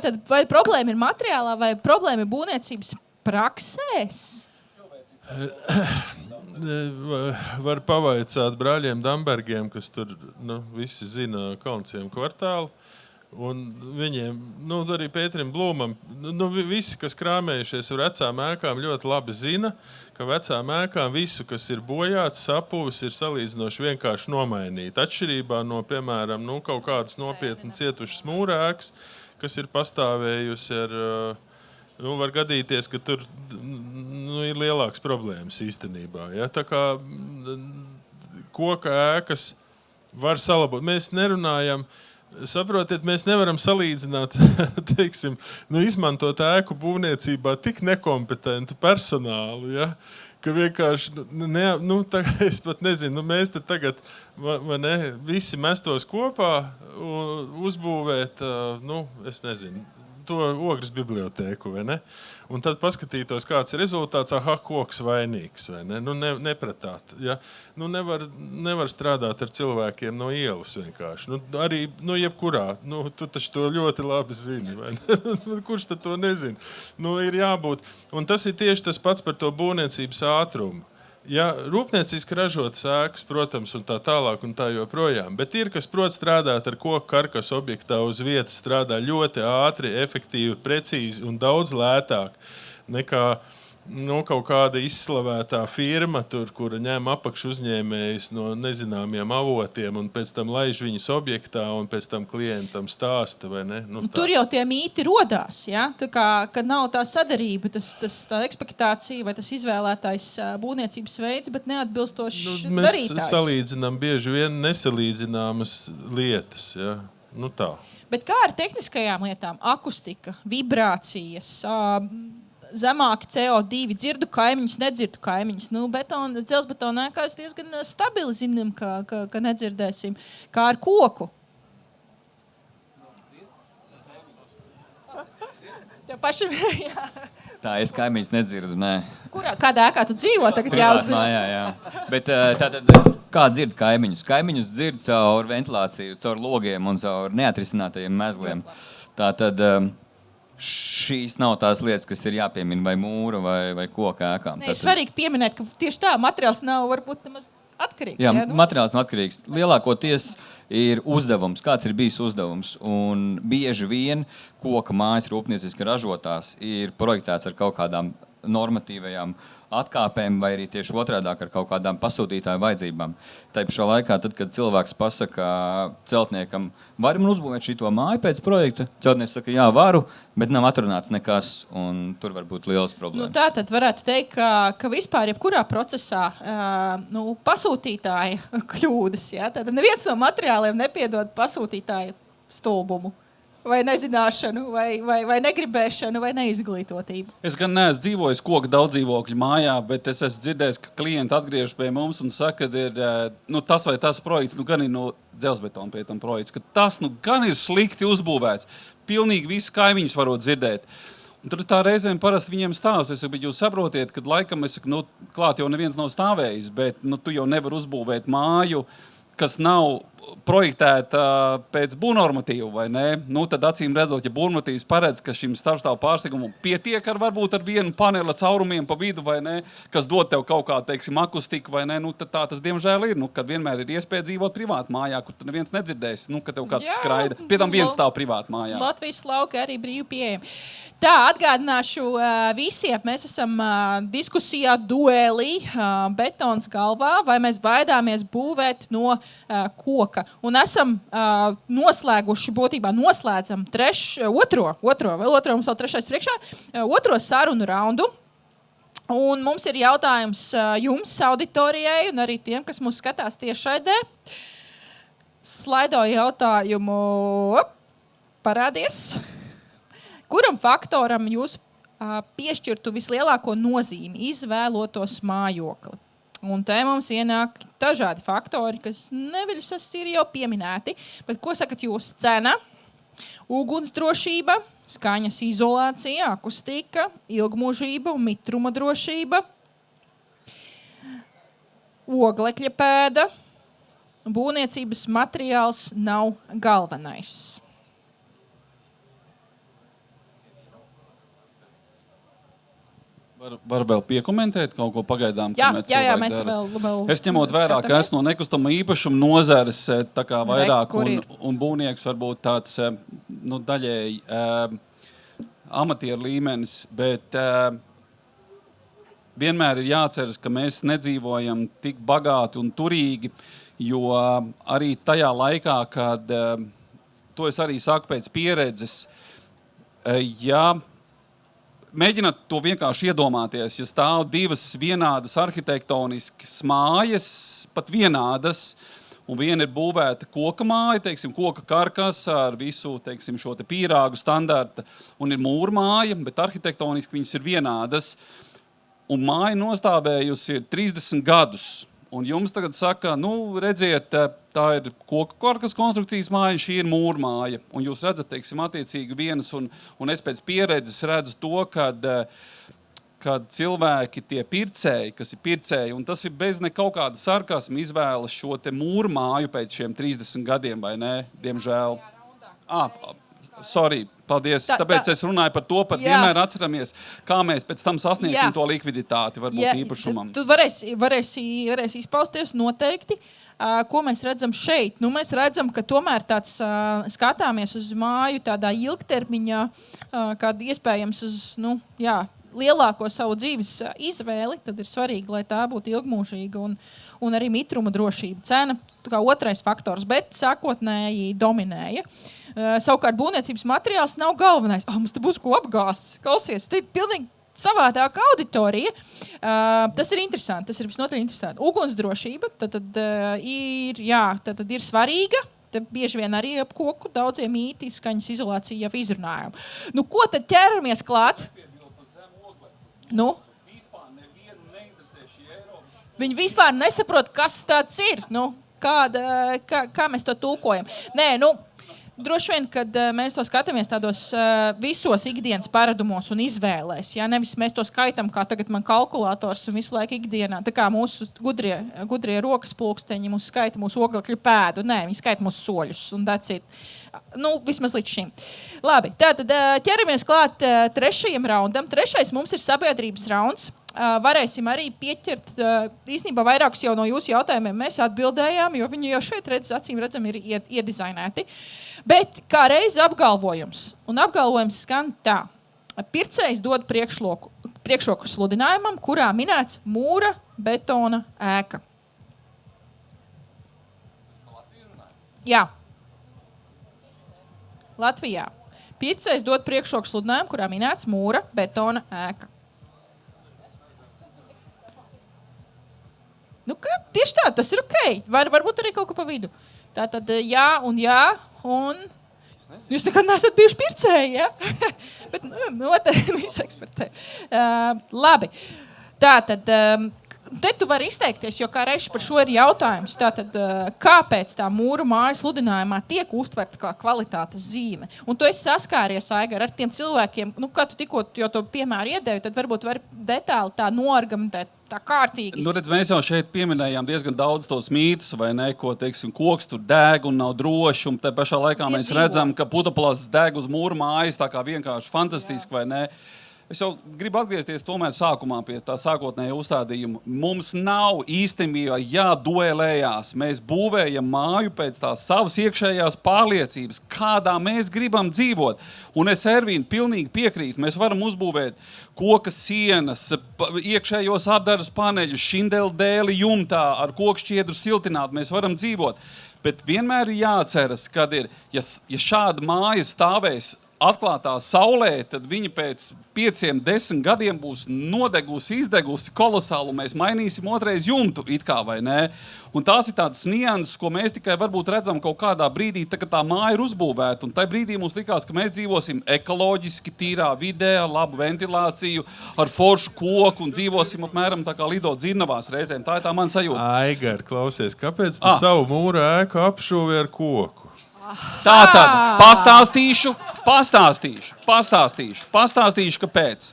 Tad vai problēma ir materiālā, vai problēma ir būvniecības praksēs?
Var pavaicāt brāļiem Dambergiem, kas tur visi zina Kalnciem kvartālu. Un viņiem, arī Pēterim Blūmam, visi, kas krāmējušies ar vecām ēkām, ļoti labi zina, ka vecām ēkām visu, kas ir bojāts, sapūs, ir salīdzinoši vienkārši nomainīt. Atšķirībā no, piemēram, kaut kādas nopietni cietušas mūrēkas, kas ir pastāvējusi ar, var gadīties, ka tur ir lielāks problēmas īstenībā. Ja? Tā kā koka ēkas var salabot. Mēs nerunājam. Saprotiet, mēs nevaram salīdzināt, izmantot ēku būvniecībā tik nekompetentu personālu, ja? Ka vienkārši, es pat nezinu, mēs te tagad visi mestos kopā uzbūvēt, es nezinu, to Ogres bibliotēku, vai ne? Un tad paskatītos, kāds ir rezultāts, koks vainīgs, vai ne? Nepratāt, ja? Nevar strādāt ar cilvēkiem no ielas vienkārši. Arī, jebkurā, tu taču to ļoti labi zini, vai ne? Kurš tad to nezina? Ir jābūt. Un tas ir tieši tas pats par to būvniecības ātrumu. Ja rūpnieciski ražotas ēkas, protams, un tā tālāk un tā joprojām, bet ir, kas prot strādāt ar koku karkas objektā uz vietas, strādā ļoti ātri, efektīvi, precīzi un daudz lētāk nekā kaut kāda izslavētā firma, kura ņem apakšu uzņēmējus no nezināmiem avotiem un pēc tam laiž viņus objektā un pēc tam klientam stāsta, vai ne?
Tur jau tie mīti rodās, ja? Tā kā, kad nav tā sadarība, tā ekspektācija vai tas izvēlētais būvniecības veids, bet neatbilstošs darītājs.
Mēs salīdzinām bieži vien nesalīdzināmas lietas, ja? Tā. Bet
kā ar tehniskajām lietām? Akustika, vibrācijas, zemāki CO2, dzirdu kaimiņus, nedzirdu kaimiņus. Dzelzbetonā ēkās diezgan stabili zinām, ka nedzirdēsim. Kā ar koku? Tev pašam, jā.
Tā, es kaimiņus nedzirdu, nē.
Kādā ēkā tu dzīvo? Tagad jāuzzina.
Jā. Bet tātad, kā dzird kaimiņus? Kaimiņus dzird caur ventilāciju, caur logiem un caur neatrisinātajiem mezgliem. Tātad šīs nav tās lietas, kas ir jāpiemina vai mūra vai koka ēkām.
Ir svarīgi pieminēt, ka tieši tā materiāls nav varbūt nemaz atkarīgs.
Jā, materiāls nav atkarīgs. Lielākoties ir uzdevums. Kāds ir bijis uzdevums? Un bieži vien koka mājas rūpnieciski ražotās ir projektēts ar kaut kādām normatīvajām atkāpēm vai arī tieši otrādāk ar kaut kādām pasūtītāju vajadzībām. Tā pašā laikā, tad, kad cilvēks pasaka celtniekam, vari man uzbūvēt šito māju pēc projekta, celtnieks saka, jā, varu, bet nav atrunāts nekas, un tur var būt liels problēmas.
Tā tad varētu teikt, ka vispār jebkurā procesā pasūtītāja kļūdas, ja? Tad neviens no materiāliem nepiedod pasūtītāja stulbumu. Vai nezināšanu, vai negribēšanu, vai neizglītotību.
Es gan neesmu dzīvojis koku daudzdzīvokļu mājā, bet es esmu dzirdējis, ka klienti atgriežas pie mums un saka, ka ir tas vai tas projekts, gan ir no dzelzbetona pie tam projekts, ka tas gan ir slikti uzbūvēts. Pilnīgi visi kaimiņus varot dzirdēt. Un tur tā reizēm parasti viņiem stāstu. Es saku, bet jūs saprotiet, ka laikam es saku, klāt jau neviens nav stāvējis, bet tu jau nevar uzbūvēt māju, kas nav projektēta pēc būvnormatīva, vai ne? Tad acīm redzot, ja būvnormatīvs paredz, ka šim starpstāvu pārsteigumam pietiek varbūt ar vienu panela caurumiem pa vidu, vai ne? Kas dod tev kaut kā, teiksim, akustiku, vai ne? Tad tā tas diemžēl ir, kad vienmēr ir iespēja dzīvot privātu mājā, kur tu neviens nedzirdēs, ka tev kāds skraida. Pie tam viens stāv privātu mājā.
Latvijas lauki arī brīvi pieejami. Tā, atgādināšu visiem, mēs esam diskusijā duelī betons galvā, vai mēs baidāmies būvēt no koka. Un esam noslēguši, būtībā noslēdzam otro, mums vēl trešais priekšā, otro sarunu raundu. Un mums ir jautājums jums, auditorijai, un arī tiem, kas mūs skatās tiešraidē. Slaido jautājumu parādies. Kuram faktoram jūs piešķirtu vislielāko nozīmi izvēlotos mājokli? Un te mums ienāk dažādi faktori, kas neviļus ir jau pieminēti. Bet ko sakat jūs? Cena, ugunsdrošība, skaņas izolācija, akustika, ilgmūžība un mitruma drošība, oglekļa pēda, būvniecības materiāls nav galvenais.
Var vēl piekomentēt kaut ko pagaidām?
Jā, mēs te vēl
es ņemot vērā, ka esmu no nekustama īpašuma nozares tā kā vairāk un būvnieks varbūt tāds daļēji amatieru līmenis, bet vienmēr ir jāceras, ka mēs nedzīvojam tik bagāti un turīgi, jo arī tajā laikā, kad to es arī saku pēc pieredzes, mēģināt to vienkārši iedomāties, ja stāv divas vienādas arhitektoniskas mājas, pat vienādas, un viena ir būvēta koka māja, teiksim, koka karkas ar visu, teiksim, šo te pīrāgu standarta, un ir mūra māja, bet arhitektoniski viņas ir vienādas, un māja nostāvējusi ir 30 gadus. Un jums tagad saka, redziet, tā ir koka karkas konstrukcijas māja, šī ir mūra māja. Un jūs redzat, teiksim, attiecīgi vienas, un es pēc pieredzes redzu to, kad cilvēki tie pircēji, kas ir pircēji, un tas ir bez kaut kāda sarkasma izvēlas šo te mūra māju pēc šiem 30 gadiem, vai ne? Diemžēl. Sorry, paldies. Tāpēc es runāju par to, vienmēr atceramies, kā mēs pēc tam sasniegsim to likviditāti, varbūt īpašumam.
Tu varēsi izpausties noteikti, ko mēs redzam šeit. Mēs redzam, ka tomēr tāds skatāmies uz māju tādā ilgtermiņā, kāda iespējams uz lielāko savu dzīves izvēli, tad ir svarīgi, lai tā būtu ilgmūžīga un arī mitruma drošība. Cena kā otrais faktors, bet sākotnēji dominēja. Savukārt būvniecības materiāls nav galvenais. Mums te būs ko apgāsts. Klausies, te ir pilnīgi savādāka auditorija. Tas ir interesanti, tas ir visnotaļ interesanti. Ugunsdrošība tad ir svarīga. Te bieži vien arī ap koku daudziem mīti, skaņas izolāciju jau izrunājam. Nu, ko tad ķeramies klāt? Nu? Viņi vispār nesaprot, kas tāds ir. Nu, kā mēs to tulkojam? Nē, droši vien, kad mēs to skatāmies tādos visos ikdienas paradumos un izvēlēs, ja nevis mēs to skaitam, kā tagad man kalkulators un visu laiku ikdienā, tā kā mūsu gudrie rokas pulksteņi mūs skaita mūsu oglekļu pēdu. Nē, viņi skaita mūsu soļus un that's it. Vismaz līdz šim. Labi, tātad ķeramies klāt trešajam raundam. Trešais mums ir sabiedrības rauns. Varēsim arī pieķert, īstenībā vairākus jau no jūsu jautājumiem mēs atbildējām, jo viņi jau šeit acīm redzam ir iedizainēti. Bet kā reiz apgalvojums, un apgalvojums skan tā. Pircējs dod priekšroku sludinājumam, kurā minēts mūra betona ēka. Jā. Latvijā. Pircējs dod priekšroku sludinājumu, kurā minēts mūra betona ēka. Tieši tā, tas ir ok. Varbūt arī kaut ko pa vidu. Tātad jā. Jūs nekad neesat bijuši pircēji, ja? Bet noteikti visu ekspertē. Labi. Tātad, te tu vari izteikties, jo kā reiz par šo ir jautājums. Tātad, kāpēc tā mūru māja sludinājumā tiek uztverta kā kvalitātes zīme? Un tu esi saskāries, Aigar, ar tiem cilvēkiem, kā tu tikko jau to piemēru iedevi, tad varbūt vari detāli tā noargumentēt. Tā kārtīgi.
Mēs jau šeit pieminējām diezgan daudz tos mītus, vai ne, ko, teiksim, koks tur deg un nav droši, un te pašā laikā mēs redzam, ka putekļs deg uz mūra mājas, tā kā vienkārši fantastiski, vai ne? Es jau gribu atgriezties tomēr sākumā pie tā sākotnēja uzstādījuma. Mums nav īstenībā jāduelējās. Mēs būvējam māju pēc tās savas iekšējās pārliecības, kādā mēs gribam dzīvot. Un es, Ervīna, pilnīgi piekrītu. Mēs varam uzbūvēt koka sienas, iekšējos apdares paneļus, šindeli dēli jumtā, ar koku šķiedru siltināt. Mēs varam dzīvot. Bet vienmēr ir jāatceras, kad ir, ja šāda māja stāvēs atklātā saulē, tad viņa pēc 5-10 gadiem būs nodegusi, izdegusi kolosālu, un mēs mainīsim otrais jumtu, it kā, vai ne? Un tās ir tādas nianses, ko mēs tikai varbūt redzam kaut kādā brīdī, kad tā māja ir uzbūvēta, un tajā brīdī mums likās, ka mēs dzīvosim ekoloģiski, tīrā vidē, ar labu ventilāciju, ar foršu koku, un dzīvosim apmēram tā kā lido dzirnavās reizēm. Tā ir tā man sajūta.
Aigar, klausies, kāpēc tu savu mūra ēku apšūvi ar koku?
Tātad, pastāstīšu, kāpēc.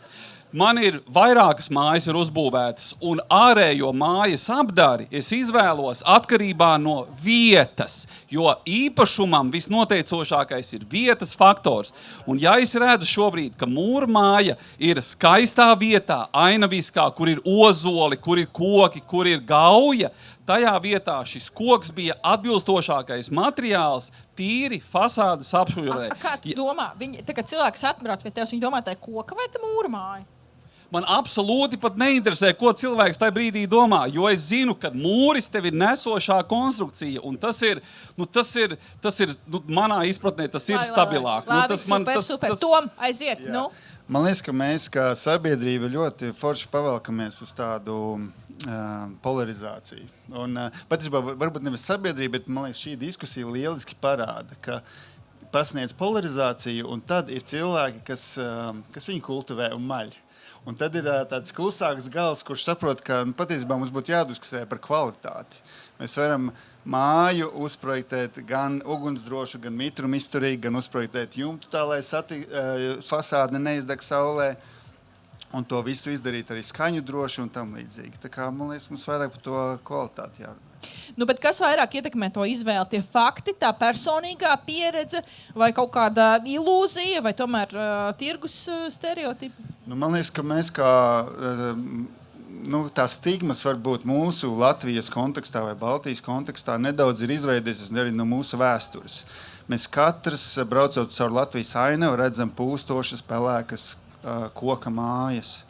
Man ir vairākas mājas ir uzbūvētas, un ārējo mājas apdari es izvēlos atkarībā no vietas, jo īpašumam visnoteicošākais ir vietas faktors. Un ja es redzu šobrīd, ka mūra māja ir skaistā vietā, ainaviskā, kur ir ozoli, kur ir koki, kur ir gauja, tajā vietā šis koks bija atbilstošākais materiāls tīri fasādes apšūrē.
Kā tu domā? Tā kā cilvēks atbrauc pie tevis, viņi domā, tā ir koka vai tā mūra māja?
Man absolūti pat neinteresē, ko cilvēks tajā brīdī domā, jo es zinu, ka mūris tev ir nesošā konstrukcija, un tas ir manā izpratnē, tas ir stabilāk.
Labi, super. Tom, aiziet,
Man liekas, ka mēs kā sabiedrība ļoti forši pavelkamies uz tādu polarizāciju. Un patiesībā varbūt nevis sabiedrība, bet man liekas, šī diskusija lieliski parāda, ka pasniedz polarizāciju, un tad ir cilvēki, kas viņu kultivē un maļ. Un tad ir tāds klusāks gals, kurš saprot, ka patiesībā mums būtu jādiskusē par kvalitāti. Mēs varam māju uzprojektēt gan ugunsdrošu, gan mitrumizturīgu, gan uzprojektēt jumtu tā, lai fasāde neizdeg saulē. Un to visu izdarīt arī skaņu droši un tam līdzīgi. Tā kā, man liekas, mums vairāk par to kvalitāti jārunā.
Bet kas vairāk ietekmē to izvēli? Tie fakti, tā personīgā pieredze vai kaut kāda ilūzija vai tomēr tirgus stereotipi?
Man liekas, ka mēs kā tā stigmas varbūt mūsu Latvijas kontekstā vai Baltijas kontekstā nedaudz ir izveidies arī no mūsu vēstures. Mēs katrs, braucot caur Latvijas ainavu, redzam pūstošas, pelēkas koka mājas.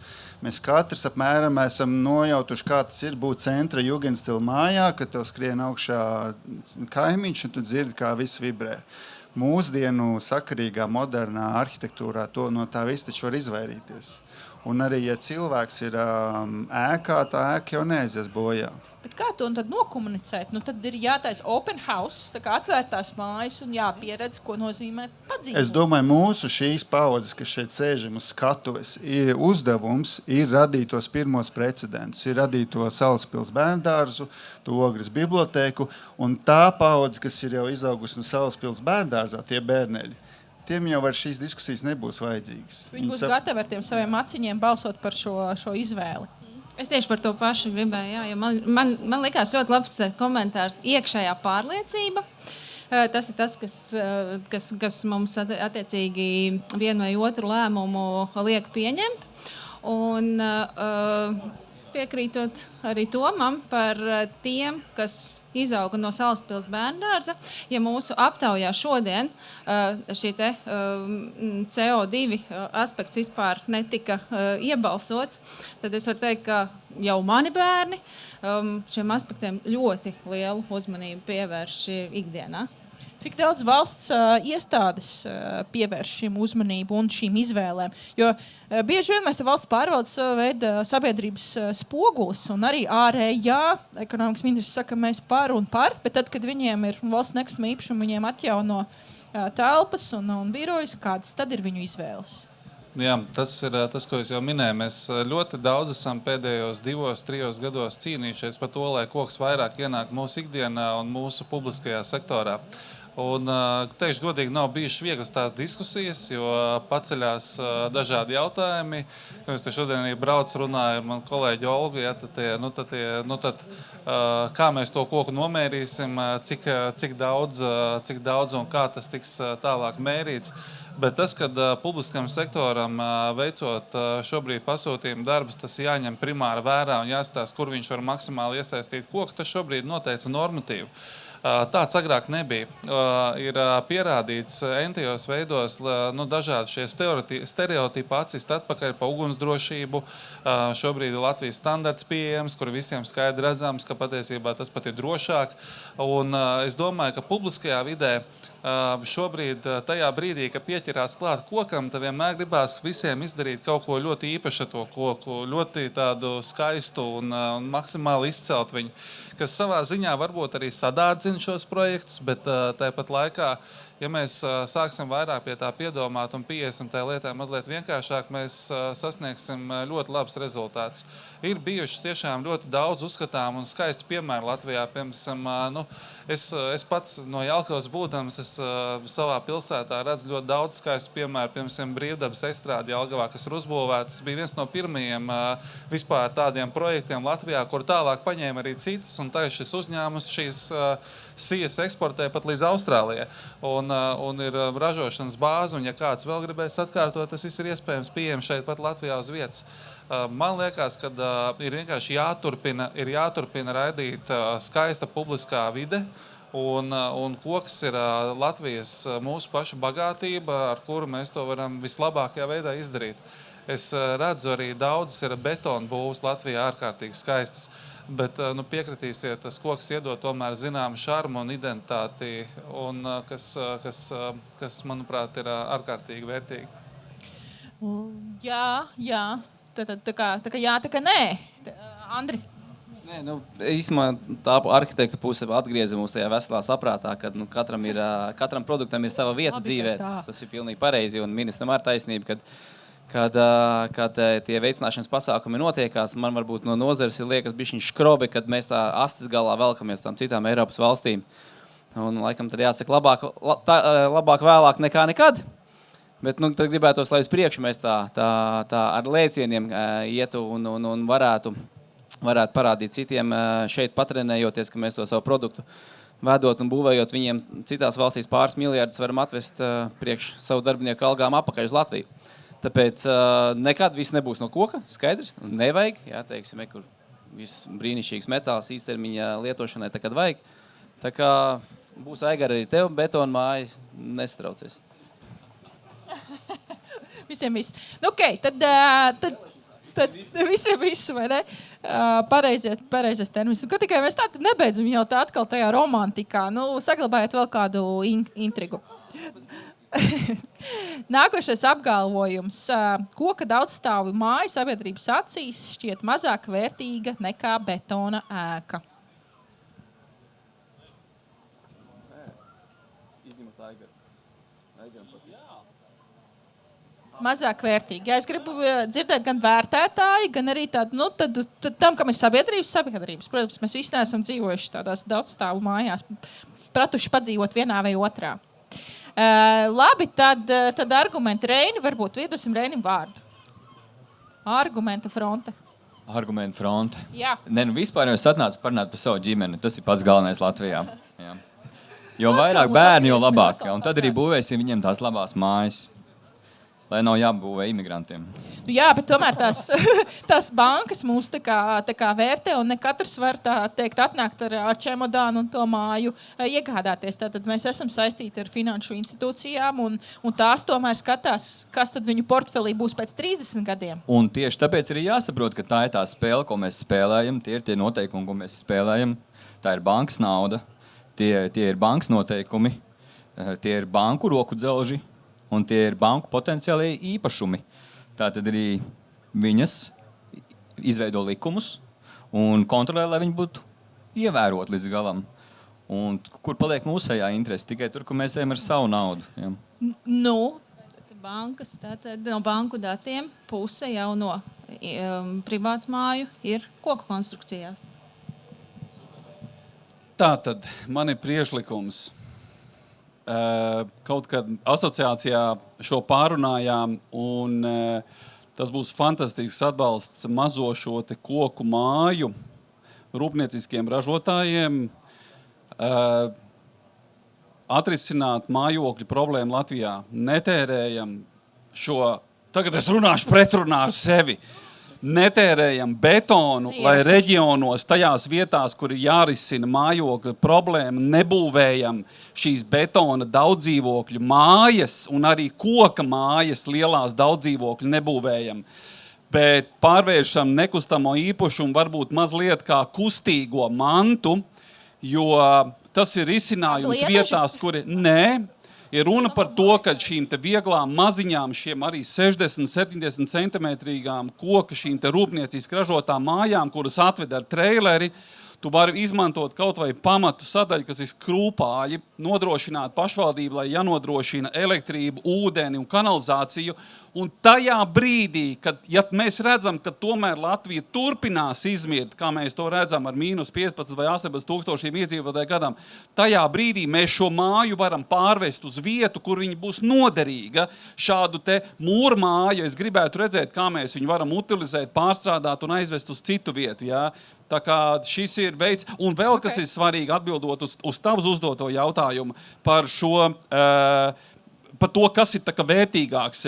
Mēs katrs apmēram esam nojautuši, kā tas ir būt centra jugendstila mājā, kad tev skrien augšā kaimiņš, un tu dzirdi, kā viss vibrē. Mūsdienu sakarīgā, modernā arhitektūrā no tā viss taču var izvairīties. Un arī, ja cilvēks ir ēkā, tā ēka jau neaizies bojā.
Bet kā to tad nokomunicēt? Tad ir jātaisa open house, tā kā atvērtās mājas un jāpieredz, ko nozīmē padzīvot.
Es domāju, mūsu šīs paudzes, kas šeit sēžam uz skatuves, uzdevums ir radīt tos pirmos precedentus, ir radīt to Salaspils bērndārzu, to Ogres bibliotēku, un tā paudze, kas ir jau izaugusi no Salaspils bērndārzā, tie bērneļi, tiem jau ar šīs diskusijas nebūs vajadzīgas.
Viņi būs gatavi ar tiem saviem aciņiem balsot par šo izvēli.
Es tieši par to pašu gribēju. Jā, jo man likās ļoti labs komentārs iekšējā pārliecība. Tas ir tas, kas mums attiecīgi vienu vai otru lēmumu liek pieņemt. Un piekrītot arī Tomam par tiem, kas izauga no Salaspils bērndārza, ja mūsu aptaujā šodien šī CO2 aspekts vispār netika iebalsots, tad es varu teikt, ka jau mani bērni šiem aspektiem ļoti lielu uzmanību pievērš ikdienā.
Cik daudz valsts iestādes pievērš šim uzmanību un šīm izvēlēm? Jo bieži vien mēs te valsts pārvaldes sava veida sabiedrības spogulis, un arī ārējā ekonomikas ministrs saka, mēs par un par, bet tad, kad viņiem ir valsts nekustamā īpašuma, viņiem atjauno telpas un birojas, kādas tad ir viņu izvēles?
Jā, tas ir tas, ko es jau minēju. Mēs ļoti daudz esam pēdējos 2-3 gados cīnījušies par to, lai koks vairāk ienāk mūsu ikdienā un mūsu publiskajā sektorā. Un, teikšu godīgi, nav bijušas vieglas tās diskusijas, jo paceļās dažādi jautājumi. Es te šodien arī braucu, runāju ar manu kolēģi Olgu, ja, tad, kā mēs to koku nomērīsim, cik daudz un kā tas tiks tālāk mērīts. Bet tas, kad publiskam sektoram veicot šobrīd pasūtījumu darbus, tas jāņem primāri vērā un jāstāsta, kur viņš var maksimāli iesaistīt koku, tas šobrīd noteica normatīvu. Tāds agrāk nebija. Ir pierādīts entajos veidos dažādi šie stereotipi atsist atpakaļ pa ugunsdrošību. Šobrīd ir Latvijas standarts pieejams, kur visiem skaidri redzams, ka patiesībā tas pat ir drošāk. Un es domāju, ka publiskajā vidē šobrīd tajā brīdī, ka pieķerās klāt kokam, tad vienmēr gribās visiem izdarīt kaut ko ļoti īpašu to koku, ļoti tādu skaistu un maksimāli izcelt viņu, kas savā ziņā varbūt arī sadārdzina šos projektus, bet tāpat laikā, ja mēs sāksim vairāk pie tā piedomāt un pieiesim tajā lietā mazliet vienkāršāk, mēs sasniegsim ļoti labs rezultāts. Ir bijuši tiešām ļoti daudz uzskatām un skaisti piemēri Latvijā. Piemēram, es pats no Jelgavas būdams, es savā pilsētā redzu ļoti daudz skaistu piemēru, piemēram, brīvdabas estrādi Jelgavā, kas ir uzbūvēta. Tas bija viens no pirmajiem vispār tādiem projektiem Latvijā, kur tālāk paņēma arī citus, un tā šis uzņēmums šīs sijas eksportē pat līdz Austrālijai. Un ir ražošanas bāze, un ja kāds vēl gribēs atkārtot, tas viss ir iespējams pieejams šeit pat Latvijā uz vietas. Man liekas, ka ir vienkārši jāturpina raidīt skaista publiskā vide, un koks ir Latvijas mūsu paša bagātība, ar kuru mēs to varam vislabākajā veidā izdarīt. Es redzu arī daudzas ir betona būvs Latvijā ārkārtīgi skaistas, bet piekritīsiet, tas koks iedod tomēr zināmu šarmu un identitāti, un kas manuprāt, ir ārkārtīgi vērtīgi.
Jā. Tā kā jā, tā kā nē. Andri?
Nē, īstenībā tā arhitekta puse atgrieza mūs tajā veselā saprātā, ka katram produktam ir sava vieta dzīvē. Tas ir pilnīgi pareizi, un ministram ar taisnību, kad tie veicināšanas pasākumi notiekās, man varbūt no nozares liekas bišķiņ škrobi, kad mēs tā astes galā velkamies tām citām Eiropas valstīm. Un laikam tad jāsaka labāk vēlāk nekā nekad. Bet tad gribētos, lai uz priekšu mēs tā ar lēcieniem ietu un varētu parādīt citiem šeit patrenējoties, ka mēs to savu produktu vedot un būvējot viņiem citās valstīs pāris miljardus varam atvest priekš savu darbinieku algām apakaļ uz Latviju. Tāpēc nekad viss nebūs no koka, skaidrs, nevajag, teiksim, kur viss brīnišķīgs metāls īstermiņa lietošanai tagad vajag. Tā kā būs aigara arī tev, betona māja, nesatraucies.
Visiem viss. Nu, ok, tad visiem visu, vai ne? Pareizais termins. Un, tikai mēs tā nebeidzam jau tā atkal tajā romantikā. Nu, saglabājiet vēl kādu intrigu. Nākošais apgalvojums. Koka daudzstāvu māja sabiedrības acīs šķiet mazāk vērtīga nekā betona ēka. Mazāk vērtīgi. Jā, es gribu dzirdēt gan vērtētāji, gan arī tādu, nu, tad tam, kam ir sabiedrības. Protams, mēs visi neesam dzīvojuši tādās daudzstāvu mājās, pratuši padzīvot vienā vai otrā. Labi, tad argumenti Reini, varbūt iedosim Reinim vārdu. Argumentu fronte.
Argumentu fronte.
Jā.
Ne, nu vispār jau es atnācu parunāt par savu ģimeni. Tas ir pats galvenais Latvijā. Jā. Jo vairāk bērni, jo labāk. Jā. Un tad arī būvēsim viņiem tās labās mājas. Lai nav jābūvē imigrantiem.
Jā, bet tomēr tās bankas mūs tā kā vērtē, un ne katrs var tā teikt atnākt ar čemodānu un to māju iegādāties. Tātad mēs esam saistīti ar finanšu institūcijām, un tās tomēr skatās, kas tad viņu portfelī būs pēc 30 gadiem.
Un tieši tāpēc arī jāsaprot, ka tā ir tā spēle, ko mēs spēlējam, tie ir tie noteikumi, ko mēs spēlējam. Tā ir bankas nauda, tie ir bankas noteikumi, tie ir banku roku dzelži, un tie ir banku potenciālie īpašumi. Tātad arī viņas izveido likumus un kontrolē, lai viņi būtu ievērot līdz galam. Un kur paliek mūsējā interese? Tikai tur, kur mēs ejam ar savu naudu. Ja.
Nu?
Bankas, tātad no banku datiem puse jau no privātu māju ir koku konstrukcijās.
Tātad man ir priekšlikums. Kaut kad asociācijā šo pārunājām, un tas būs fantastisks atbalsts mazo šo te koku māju rūpnieciskiem ražotājiem, atrisināt mājokļu problēmu Latvijā. Netērējam šo, tagad es runāšu pretrunā ar sevi, netērējam betonu, lai reģionos, tajās vietās, kur ir jārisina mājokļu problēma, nebūvējam šīs betona daudzdzīvokļu mājas un arī koka mājas lielās daudzdzīvokļu nebūvējam. Bet pārvēršam nekustamo īpašumu varbūt mazliet kā kustīgo mantu, jo tas ir risinājums vietās, kuri... Nē. Ir runa par to, ka šīm te vieglām maziņām, šiem arī 60-70 centimetrīgām koka šīm te rūpnieciski ražotām mājām, kuras atved ar treileri, tu vari izmantot kaut vai pamatu sadaļu, kas ir krūpāļi, nodrošināt pašvaldību, lai jānodrošina elektrību, ūdeni un kanalizāciju. Un tajā brīdī, kad ja mēs redzam, ka tomēr Latvija turpinās izmirt, kā mēs to redzam ar mīnus 15 vai 18 tūkstošiem iedzīvotāju gadām, tajā brīdī mēs šo māju varam pārvest uz vietu, kur viņa būs noderīga. Šādu te mūrmāju es gribētu redzēt, kā mēs viņu varam utilizēt, pārstrādāt un aizvest uz citu vietu. Jā. Tā kā šis ir veids, un vēl kas ir svarīgi atbildot uz tavs uzdoto jautājumu par šo... par to, kas ir tā kā vērtīgāks.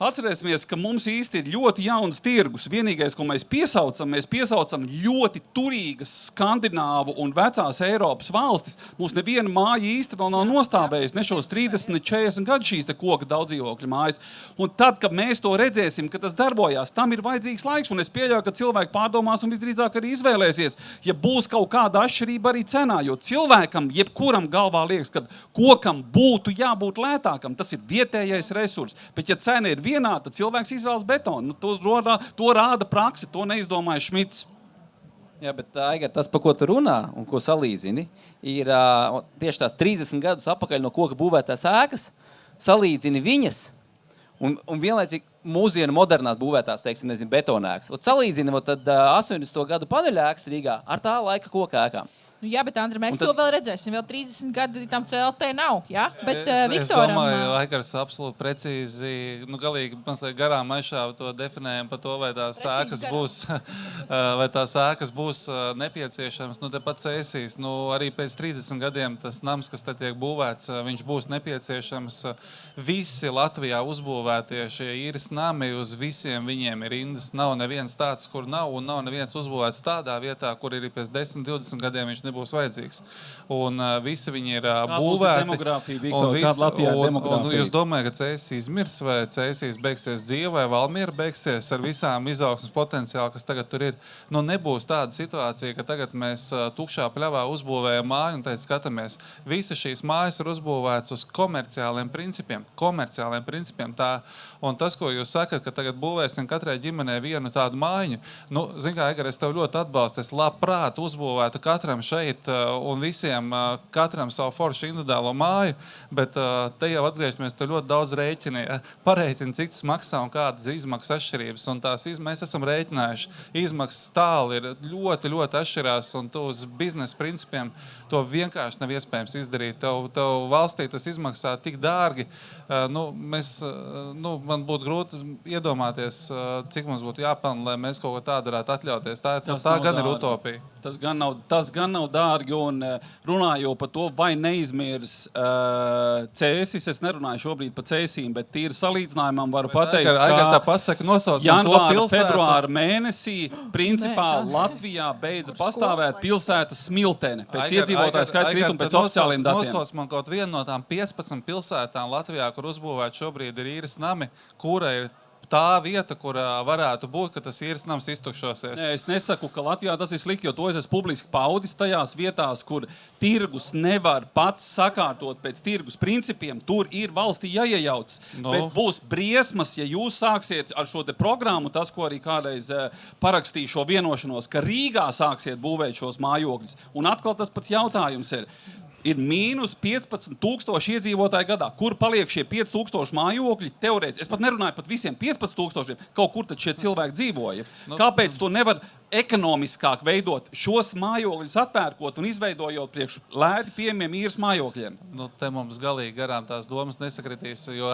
Atcerēsimies, ka mums īsti ir ļoti jauns tirgus. Vienīgais, ko mēs piesaucam ļoti turīgas Skandināvu un vecās Eiropas valstis. Mums neviena māja īsti vēl nav nostāvējusi, ne šos 30, ne 40 gadu šīs te koka daudzdzīvokļu mājas. Un tad, kad mēs to redzēsim, ka tas darbojās, tam ir vajadzīgs laiks, un es pieļauju, ka cilvēki pārdomās un visdrīzāk arī izvēlēsies, ja būs kaut kāda atšķirība arī cenā, jo cilvēkam, jebkuram galvā liekas, ka kokam būtu jābūt lētākam. Tas ir vietējais resurs. Bet, ja cena ir vienā, tad cilvēks izvēlas betonu. To rāda prakse, to neizdomāja Šmits.
Jā, bet Aigar, tas, par ko tu runā un ko salīdzini, ir tieši tās 30 gadus apakaļ no koka būvētās ēkas, salīdzini viņas un vienlaicīgi mūsdienu modernās būvētās, teiksim, betonēkas. Salīdzini tad 80. gadu paneļēkas Rīgā ar tā laika koka ēkām.
Nu, jā, bet, Andri, mēs to vēl redzēsim. Vēl 30 gadi tam CLT nav, jā? Bet
es domāju, Aikars absolūti precīzi, galīgi mazliet garām aizšāva to definējumu par to, vai tās ēkas būs nepieciešams. Tepat Cēsīs, arī pēc 30 gadiem tas nams, kas te tiek būvēts, viņš būs nepieciešams. Visi Latvijā uzbūvētie šie īres nami, uz visiem viņiem ir rindas. Nav neviens tāds, kur nav, un nav neviens uzbūvēts tādā vietā, kur ir pēc 10-20 gadiem viņš nebūs nebūs vajadzīgs. Un visi viņi ir
Kā būs
būvēti.
demogrāfija, Viktor? Kāda Latvijā ir
Un
demogrāfija?
jūs domājat, ka Cēsis izmirs vai Cēsis beigsies dzīve vai Valmiera beigsies ar visām izaugsmes potenciālu, kas tagad tur ir? Nu, nebūs tāda situācija, ka tagad mēs tukšā pļavā uzbūvējam māju un tad skatāmies. Visas šīs mājas ir uzbūvētas uz komerciāliem principiem. Un tas, ko jūs sakat, ka tagad būvēsim katrai ģimenei vienu tādu mājiņu, nu, zin kā, Egar, es tev ļoti atbalstu, es labprāt uzbūvētu katram šeit un visiem, katram savu foršu individuālo māju, bet te jau atgriežamies, tu ļoti daudz parēķini, cik tas maksā un kādas izmaksas atšķirības, un tās mēs esam rēķinājuši. Izmaksas tāli ir ļoti, ļoti atšķirās, un tu uz biznesa principiem to vienkārši nav iespējams izdarīt. Tev valstī tas izmaksā tik dārgi, man būtu grūti iedomāties, cik mums būtu jāpelna, lai mēs kaut ko tādu varētu atļauties. Tā gan ir utopija.
Tas gan nav dārgi, un runājot par to, vai neizmirs Cēsis, es nerunāju šobrīd par Cēsīm, bet tīri salīdzinājumam varu pateikt, ka janvāra, februāra mēnesī principā Latvijā beidza pastāvēt pilsēta Smiltene pēc iedzīvotāju skaita krituma pēc oficiāliem datiem.
Nosauc man kaut vienu no tām 15 pilsētām Latvijā, kur uzbūvēt šobrīd ir īres nami, kura ir tā vieta, kur varētu būt, ka tas īres nams iztukšosies.
Nē, es nesaku, ka Latvijā tas ir slikti, jo to es esmu publiski paudis tajās vietās, kur tirgus nevar pats sakārtot pēc tirgus principiem, tur ir valstī jāiejauc. Bet būs briesmas, ja jūs sāksiet ar šo te programmu, tas, ko arī kādreiz parakstīju šo vienošanos, ka Rīgā sāksiet būvēt šos mājokļus. Un atkal tas pats jautājums ir mīnus 15,000 iedzīvotāju gadā. Kur paliek šie 5,000 mājokļi? Teorētiski. Es pat nerunāju pat visiem 15,000. Kaut kur tad šie cilvēki dzīvoja. Kāpēc to nevar ekonomiskāk veidot, šos mājokļus atpērkot un izveidojot priekš lēti pieejamiem īres mājokļiem?
Te mums galīgi garām tās domas nesakritīs, jo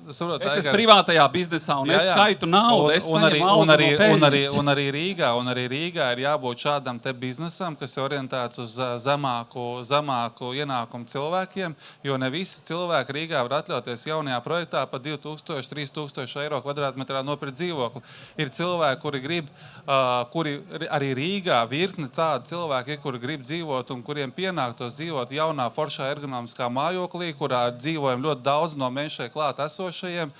saprot,
es esmu privātajā biznesā un es skaitu naudu, es saņemu algu no peļņas.
Un arī Rīgā ir jābūt šādam te biznesam, kas ir orientēts uz zemāku ienākumu cilvēkiem, jo ne visi cilvēki Rīgā var atļauties jaunajā projektā pa 2,000–3,000 eiro kvadrātmetrā nopirkt dzīvokli. Ir cilvēki, kuri arī Rīgā virkne tādi cilvēki, kuri grib dzīvot un kuriem pienāktos dzīvot jaunā foršā ergonomiskā mājoklī, kurā dzīvojam ļoti daudz no mēs šeit klāt esošajiem,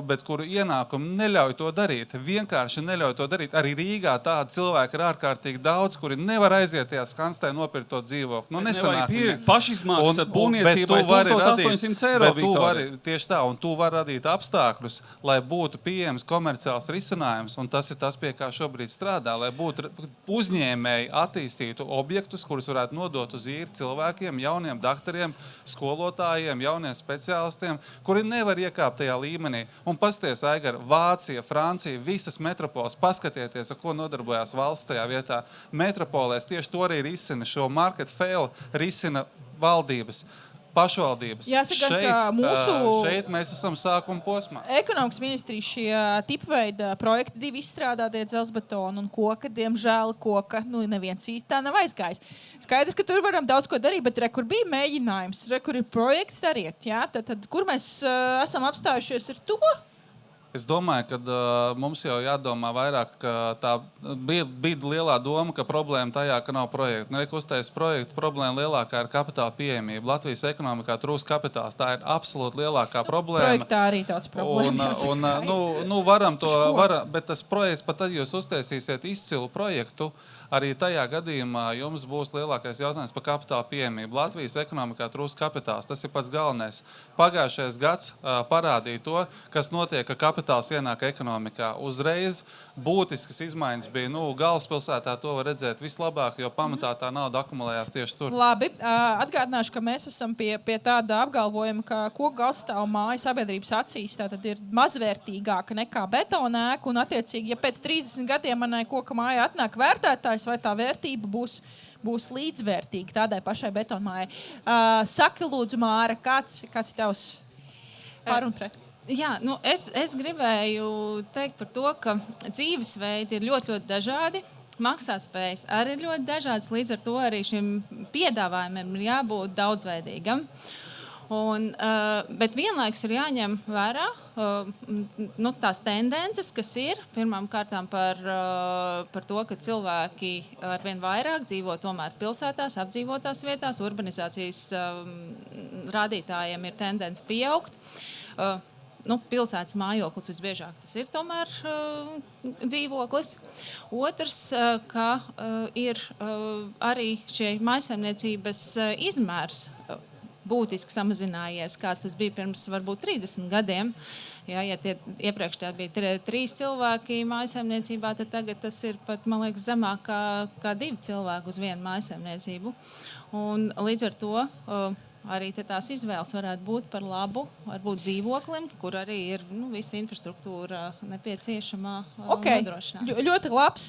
bet kuru ienākumi neļauj to darīt. Vienkārši neļauj to darīt. Arī Rīgā tādi cilvēki ir ārkārtīgi daudz, kuri nevar aiziet tajā Skanstē nopirkt to dzīvokli.
Nesanāk pašizmaksas būvniecībai 1,800 eiro, Viktorija.
Tieši tā, un tu vari radīt apstākļus, lai būtu pieejams komerciāls risinājums, un tas ir tas, pie kā šobrīd strādā, lai būtu uzņēmēji attīstītu objektus, kurus varētu nodot uz īri cilvēkiem, jauniem daktariem, skolotājiem, jauniem speciālistiem, kuri nevar iekāpt tajā līmenī. Un pasties, Aigar, Vācija, Francija, visas metropoles, paskatieties, ar ko nodarbojās valsts tajā vietā. Metropolēs tieši to arī risina, šo market fail risina valdības. Pašvaldības.
Jāsaka, ka
šeit mēs esam sākuma posmā.
Ekonomikas ministrija šie tipveida projekti 2 izstrādātie dzelzbetonu un koka, diemžēl koka, neviens īsti tā nav aizgājis. Skaidrs, ka tur varam daudz ko darīt, bet kur bija mēģinājums, kur ir projekts dariet, jā? Tad kur mēs esam apstājušies ar to?
Es domāju, ka mums jau jādomā vairāk, ka tā bija lielā doma, ka problēma tajā, ka nav projektu. Uztais projektu problēma lielākā ir kapitāla pieejamība. Latvijas ekonomikā trūkst kapitāls. Tā ir absolūti lielākā problēma.
Projektā arī tāds problēmas.
Varam, bet tas projekts, pat tad jūs uztaisīsiet izcilu projektu, arī tajā gadījumā jums būs lielākais jautājums par kapitāla pieejamību. Latvijas ekonomikā trūkst kapitāls. Tas ir pats galvenais. Pagājušais gads parādīja to, kas notiek, ka kapitāls ienāk ekonomikā. Uzreiz būtiskas izmaiņas bija. Galvaspilsētā to var redzēt vislabāk, jo pamatā tā nauda akumulējās tieši tur.
Labi, atgādināšu, ka mēs esam pie tāda apgalvojuma, ka koku galdstāvu māja sabiedrības acīs tātad ir mazvērtīgāka nekā betona ēka, un attiecīgi, ja pēc 30 gadiem manai koka mājai atnāk vērtētājs, vai tā vērtība būs līdzvērtīga tādai pašai betonmājai. Saki, lūdzu, Māra, kāds ir tavs par un pret?
Jā, es gribēju teikt par to, ka dzīvesveidi ir ļoti, ļoti dažādi. Maksātspējas arī ir ļoti dažādas, līdz ar to arī šim piedāvājumam ir jābūt daudzveidīgam. Bet vienlaikus ir jāņem vērā tās tendences, kas ir pirmām kārtām par to, ka cilvēki arvien vairāk dzīvo tomēr pilsētās, apdzīvotās vietās, urbanizācijas rādītājiem ir tendence pieaugt. Pilsētas mājoklis visbiežāk tas ir tomēr dzīvoklis. Otrs, ka ir arī šie mājsaimniecības izmērs būtiski samazinājies, kāds tas bija pirms varbūt 30 gadiem. Ja iepriekš tā bija 3 cilvēki mājsaimniecībā, tad tagad tas ir pat, man liekas, zemāk kā 2 cilvēki uz vienu mājsaimniecību. Un līdz ar to arī tās izvēles varētu būt par labu, varbūt dzīvoklim, kur arī ir visa infrastruktūra nepieciešamā nodrošināt.
Ļoti labs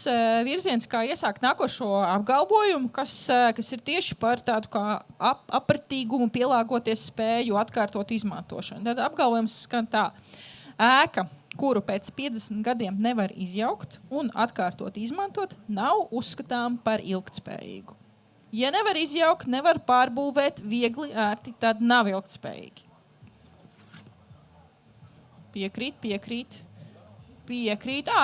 virziens, kā iesākt nākošo apgalvojumu, kas ir tieši par tādu kā apratīgumu, pielāgoties spēju, atkārtot izmantošanu. Tad apgalvojums skan tā. Ēka, kuru pēc 50 gadiem nevar izjaukt un atkārtot izmantot, nav uzskatām par ilgtspējīgu. Ja nevar izjaukt, nevar pārbūvēt viegli, ērti, tad nav ilgtspējīgi. Piekrīt.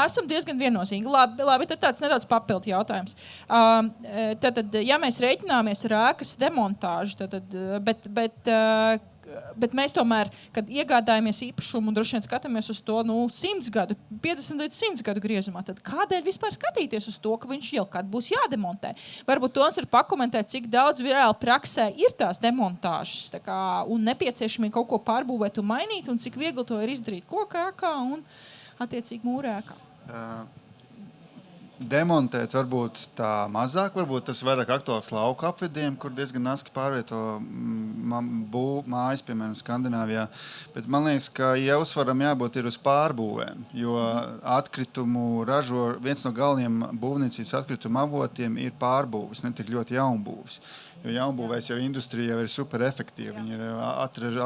Esam diezgan viennozīmīgi. Labi, tad tāds nedaudz papildu jautājums. Tad, ja mēs reiķināmies ar ēkas demontāžu, bet mēs tomēr, kad iegādājamies īpašumu un droši vien skatāmies uz to 100 gadu, 50 līdz 100 gadu griezumā, tad kādēļ vispār skatīties uz to, ka viņš jau kad būs jādemontē? Varbūt Toms var pakomentēt, cik daudz reāli praksē ir tās demontāžas un nepieciešami kaut ko pārbūvēt un mainīt, un cik viegli to ir izdarīt koka ēkā un attiecīgi mūra ēkā.
Demontēt varbūt tā mazāk, varbūt tas vairāk aktuāls lauku apvidiem, kur diezgan naski pārvieto mājas, piemēram, Skandināvijā. Bet man liekas, ka uzsvaram jābūt ir uz pārbūvēm, jo atkritumu viens no galvenajiem būvniecības atkritumu avotiem ir pārbūvis, ne tik ļoti jaunbūvis. Jo jaunbūvēs jau industrija jau ir super efektīva, viņi ir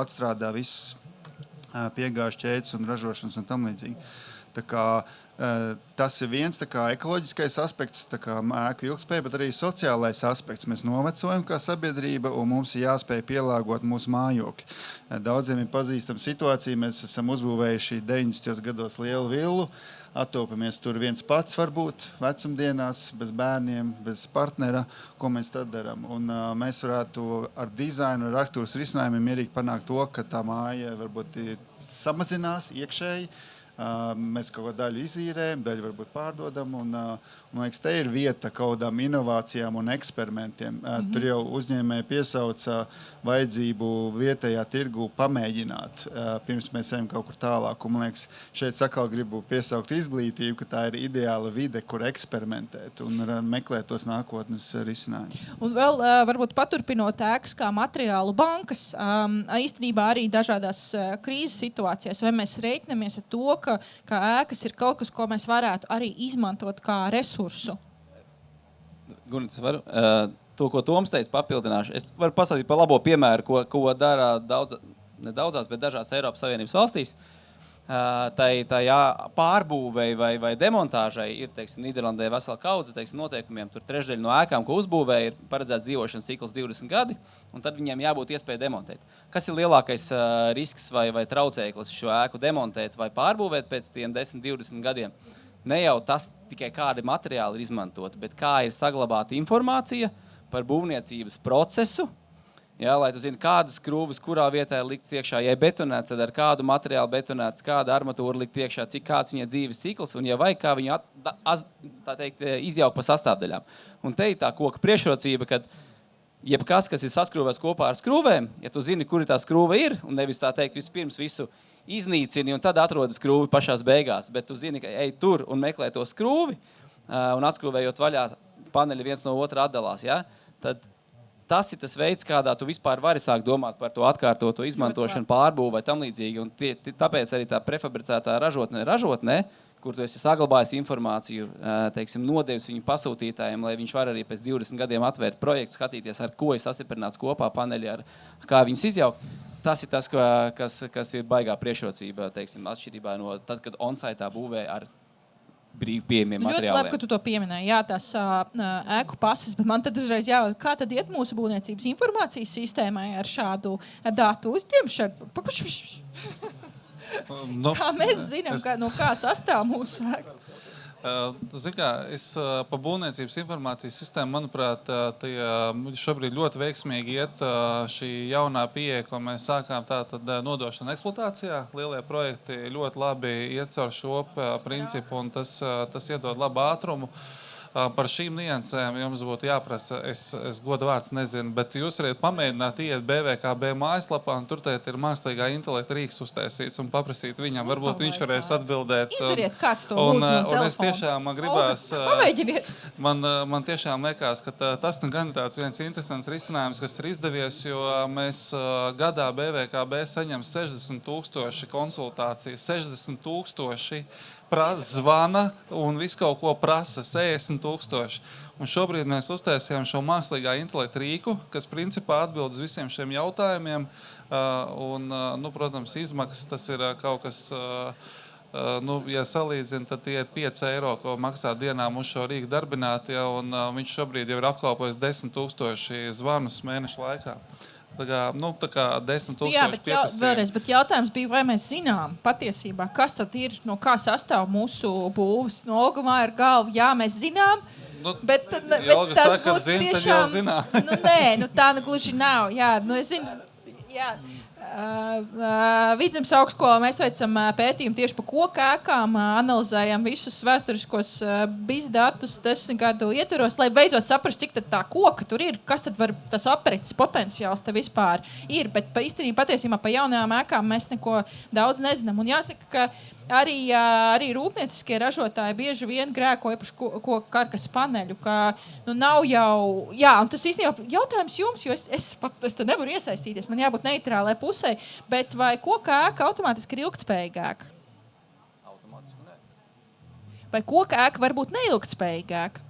atstrādā visas piegāžu ķēdes un ražošanas un tam līdzīgi. Tā kā tas ir viens ekoloģiskais aspekts, ēku ilgspēja, bet arī sociālais aspekts. Mēs novecojam kā sabiedrība, un mums ir jāspēj pielāgot mūsu mājokļi. Daudziem ir pazīstama situācija. Mēs esam uzbūvējuši 90. gados lielu villu, attaupamies tur viens pats varbūt vecumdienās, bez bērniem, bez partnera, ko mēs tad darām. Un mēs varētu ar dizainu, ar arhitektūras risinājumiem mierīgi panākt to, ka tā māja varbūt samazinās iekšēji. Mēs kaut ko daļu izīrējam, daļu varbūt pārdodam. Un, man liekas, te ir vieta kaudām inovācijām un eksperimentiem. Tur jau uzņēmēji piesauca vajadzību vietējā tirgu pamēģināt, pirms mēs ejam kaut kur tālāk. Un, man liekas, šeit sakal gribu piesaukt izglītību, ka tā ir ideāla vide, kur eksperimentēt un meklēt tos nākotnes risinājumus.
Un vēl varbūt paturpinot ēkas kā materiālu bankas, īstenībā arī dažādās krīzes situācijās, vai mēs reiķinamies ar to, ka ēkas ir kaut kas, ko mēs varētu arī izmantot kā resursu.
Gunits, varu? To, ko Toms teica, papildināšu. Es varu pastāstīt par labo piemēru, ko dara ne daudzās, bet dažās Eiropas Savienības valstīs. Tā pārbūvei vai demontāžai ir, Nīderlandē vesela kaudze, noteikumiem. Tur trešdaļa no ēkām, ko uzbūvē, ir paredzēts dzīvošanas cikls 20 gadi, un tad viņiem jābūt iespēja demontēt. Kas ir lielākais risks vai traucēklis šo ēku demontēt vai pārbūvēt pēc tiem 10-20 gadiem? Ne jau tas tikai kādi materiāli ir izmantoti, bet kā ir saglabāta informācija par būvniecības procesu, lai tu zini, kādas skrūves, kurā vietā ir likts iekšā, ja ir betonēts, tad ar kādu materiālu betonēts, kāda armatūra likt iekšā, kāds viņa dzīves cikls, un ja vajag, kā viņu izjaukt pa sastāvdaļām. Un te ir tā koka priekšrocība, kad jebkas, kas ir saskrūvēts kopā ar skrūvēm, ja tu zini, kur tā skrūve ir, un nevis vispirms visu iznīcini, un tad atrodi skrūvi pašās beigās, bet tu zini, ka ej tur un meklē to skrūvi, un atskrūvējot vaļā, paneļi viens no otra atdalās, tad tas ir tas veids, kādā tu vispār vari sākt domāt par to atkārtoto izmantošanu, pārbūvu vai tam līdzīgi. Un tāpēc arī tā prefabricētā ražotnē, kur tu esi saglabājis informāciju, nodevis viņu pasūtītājiem, lai viņš var arī pēc 20 gadiem atvērt projektu, skatīties, ar ko ir sastiprināts kopā paneļi, kā viņus izjaukt. Tas ir tas, kas ir baigā priekšrocība, atšķirībā no tad, kad on-sitā būvē ar brīvi pieejamiem
Ļoti labi,
materiāliem.
ka tu to pieminēji. Jā, tās ēku pases, bet man tad uzreiz jājautā, kā tad iet mūsu būvniecības informācijas sistēmai ar šādu datu uzņemšanu? Kā mēs zinām, no kā sastāv mūsu ēkas?
Es pa būvniecības informācijas sistēmu, manuprāt, šobrīd ļoti veiksmīgi iet šī jaunā pieeja, ko mēs sākām tātad nodošana eksploatācijā. Lielie projekti ļoti labi iet caur šo principu un tas iedod labu ātrumu. Par šīm niansēm jums būtu jāprasa, es godu vārds nezinu, bet jūs varat pamēģināt iet BVKB mājaslapā, un tur ir mākslīgā intelekta rīks uztaisīts un paprasīt viņam, varbūt viņš varēs atbildēt.
Izdariet, kāds to lūdzu no telefona.
Un es tiešām man gribās,
pamēģiniet.
Man tiešām liekas, ka tas gan tāds viens interesants risinājums, kas ir izdevies, jo mēs gadā BVKB saņem 60,000 konsultācijas, 60,000 zvana un visu kaut ko prasa 60,000. Un šobrīd mēs uztaisījām šo mākslīgā intelekta rīku, kas principā atbild uz visiem šiem jautājumiem. Protams, izmaksas tas ir kaut kas, ja salīdzina, tad tie ir 5 eiro, ko maksā dienā mums šo rīku darbināt, un viņš šobrīd jau ir apkalpojis 10,000 zvanus mēnešu laikā. Tā kā 10,000
vēlreiz, bet jautājums bija, vai mēs zinām patiesībā, kas tad ir, no kā sastāv mūsu būvis. No Olgumā ir galva, jā, mēs zinām, bet
Olga
tas
saka,
būtu
zin,
tiešām...
tad jau zinām.
Tā gluži nav. Jā, es zinu, jā. Vidzemes augstskolā mēs veicam pētījumu tieši par koku ēkām, analizējam visus vēsturiskos bizdatus 10 gadu ietvaros, lai beidzot saprast, cik tad tā koka tur ir, kas tad var tas aprits potenciāls te vispār ir, bet patiesībā pa jaunajām ēkām mēs neko daudz nezinām. Un jāsaka, ka arī rūpnieciskie ražotāji bieži vien grēko īpaši koku karkas paneļu, ka nav jau, un tas īstenībā jautājums jums, jo es te nevaru iesaistīties, man jābūt neitrālai pusē, bet vai koka ēka automātiski ir ilgtspējīgāka?
Automātiski ne.
Vai koka ēka var būt neilgtspējīgāka?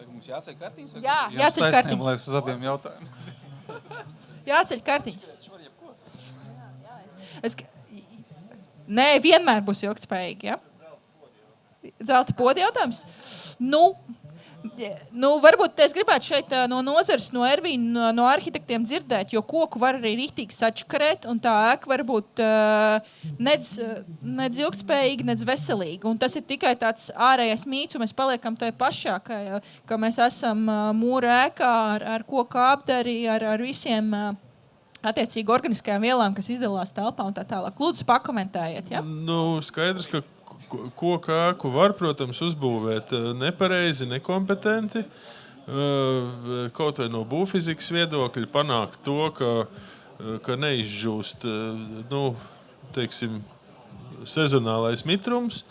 Mums jāceļ kartiņas?
Jā, jāceļ kartiņas.
Liekas, uz abiem jautājumiem.
Jāceļ kartiņas. Nē, vienmēr būs ilgtspējīgi, ja? Zelta poda jautājums? Varbūt es gribētu šeit no nozares, no Ervīna, no arhitektiem dzirdēt, jo koku var arī riktīgi sačakarēt, un tā ēka var būt nedz ilgtspējīga, nedz veselīga. Un tas ir tikai tāds ārējais mīts, un mēs paliekam tajā pašā, ka mēs esam mūra ēkā ar koku apdari, ar visiem attiecīgi organiskajām vielām, kas izdalās telpā un tā tālāk. Lūdzu, pakomentējiet, ja?
Skaidrs, ka koku ēku var, protams, uzbūvēt nepareizi, nekompetenti. Kaut vai no būvfizikas viedokļa panākt to, ka neizžūst, sezonālais mitrums.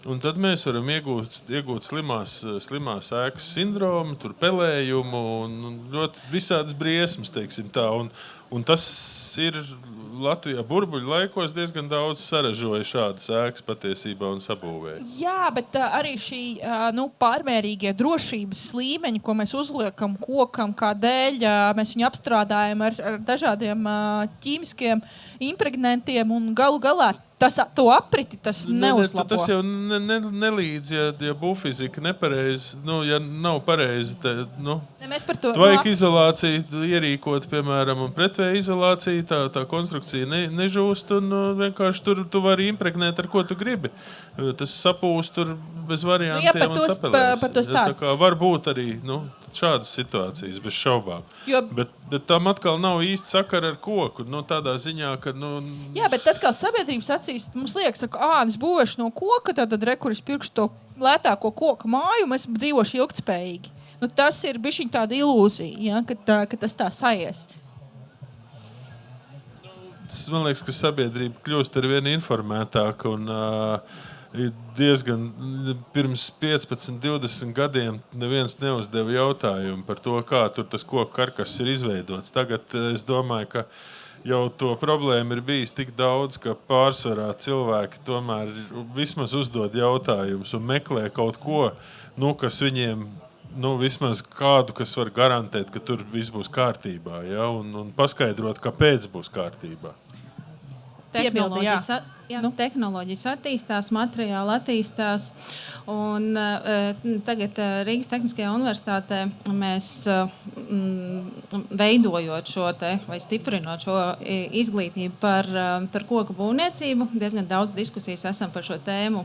Un tad mēs varam iegūt slimās ēkas sindromu, tur pelējumu un ļoti visādas briesmas, teiksim tā. Un tas ir Latvijā burbuļu laikos diezgan daudz saražoja šādas ēkas patiesībā un sabūvēja.
Jā, bet arī šī pārmērīgie drošības līmeņi, ko mēs uzliekam kokam, kādēļ mēs viņu apstrādājam ar dažādiem ķīmiskiem impregnantiem un galu galā to apriti tas neuzlabo.
Tas jau nelīdz, ja būvfizika nepareizi, ja nav pareizi,
mēs par to...
Vajag izolāciju ierīkot, piemēram, un pretvēja izolācija, tā konstrukcija nežūst, un vienkārši tur tu vari impregnēt, ar ko tu gribi. Tas sapūst tur bez variantiem un sapelēs. Tā kā var būt arī šādas situācijas, bez šaubām. Bet tam atkal nav īsti sakara ar koku, tādā ziņā, ka...
Jā, bet atkal sabiedrības acīs mums liekas, ka es būvēšu no koka, tad rekuris pirkšu to lētāko koku māju, un es dzīvošu ilgtspējīgi. Tas ir bišķiņ tāda ilūzija, ja, ka tas tā saies.
Man liekas, ka sabiedrība kļūst ar vien informētāka un diezgan pirms 15, 20 gadiem neviens neuzdeva jautājumu par to, kā tur tas koku karkas ir izveidots. Tagad es domāju, ka jau to problēmu ir bijis tik daudz, ka pārsvarā cilvēki tomēr vismaz uzdod jautājumus un meklē kaut ko, kas viņiem vismaz kādu, kas var garantēt, ka tur viss būs kārtībā, ja? Un paskaidrot, kāpēc būs kārtībā.
tehnoloģijas attīstās, materiāli attīstās. Un, tagad Rīgas Tehniskajā universitātē mēs veidojot šo vai stiprinot šo izglītību par koku būvniecību, diezgan daudz diskusijas esam par šo tēmu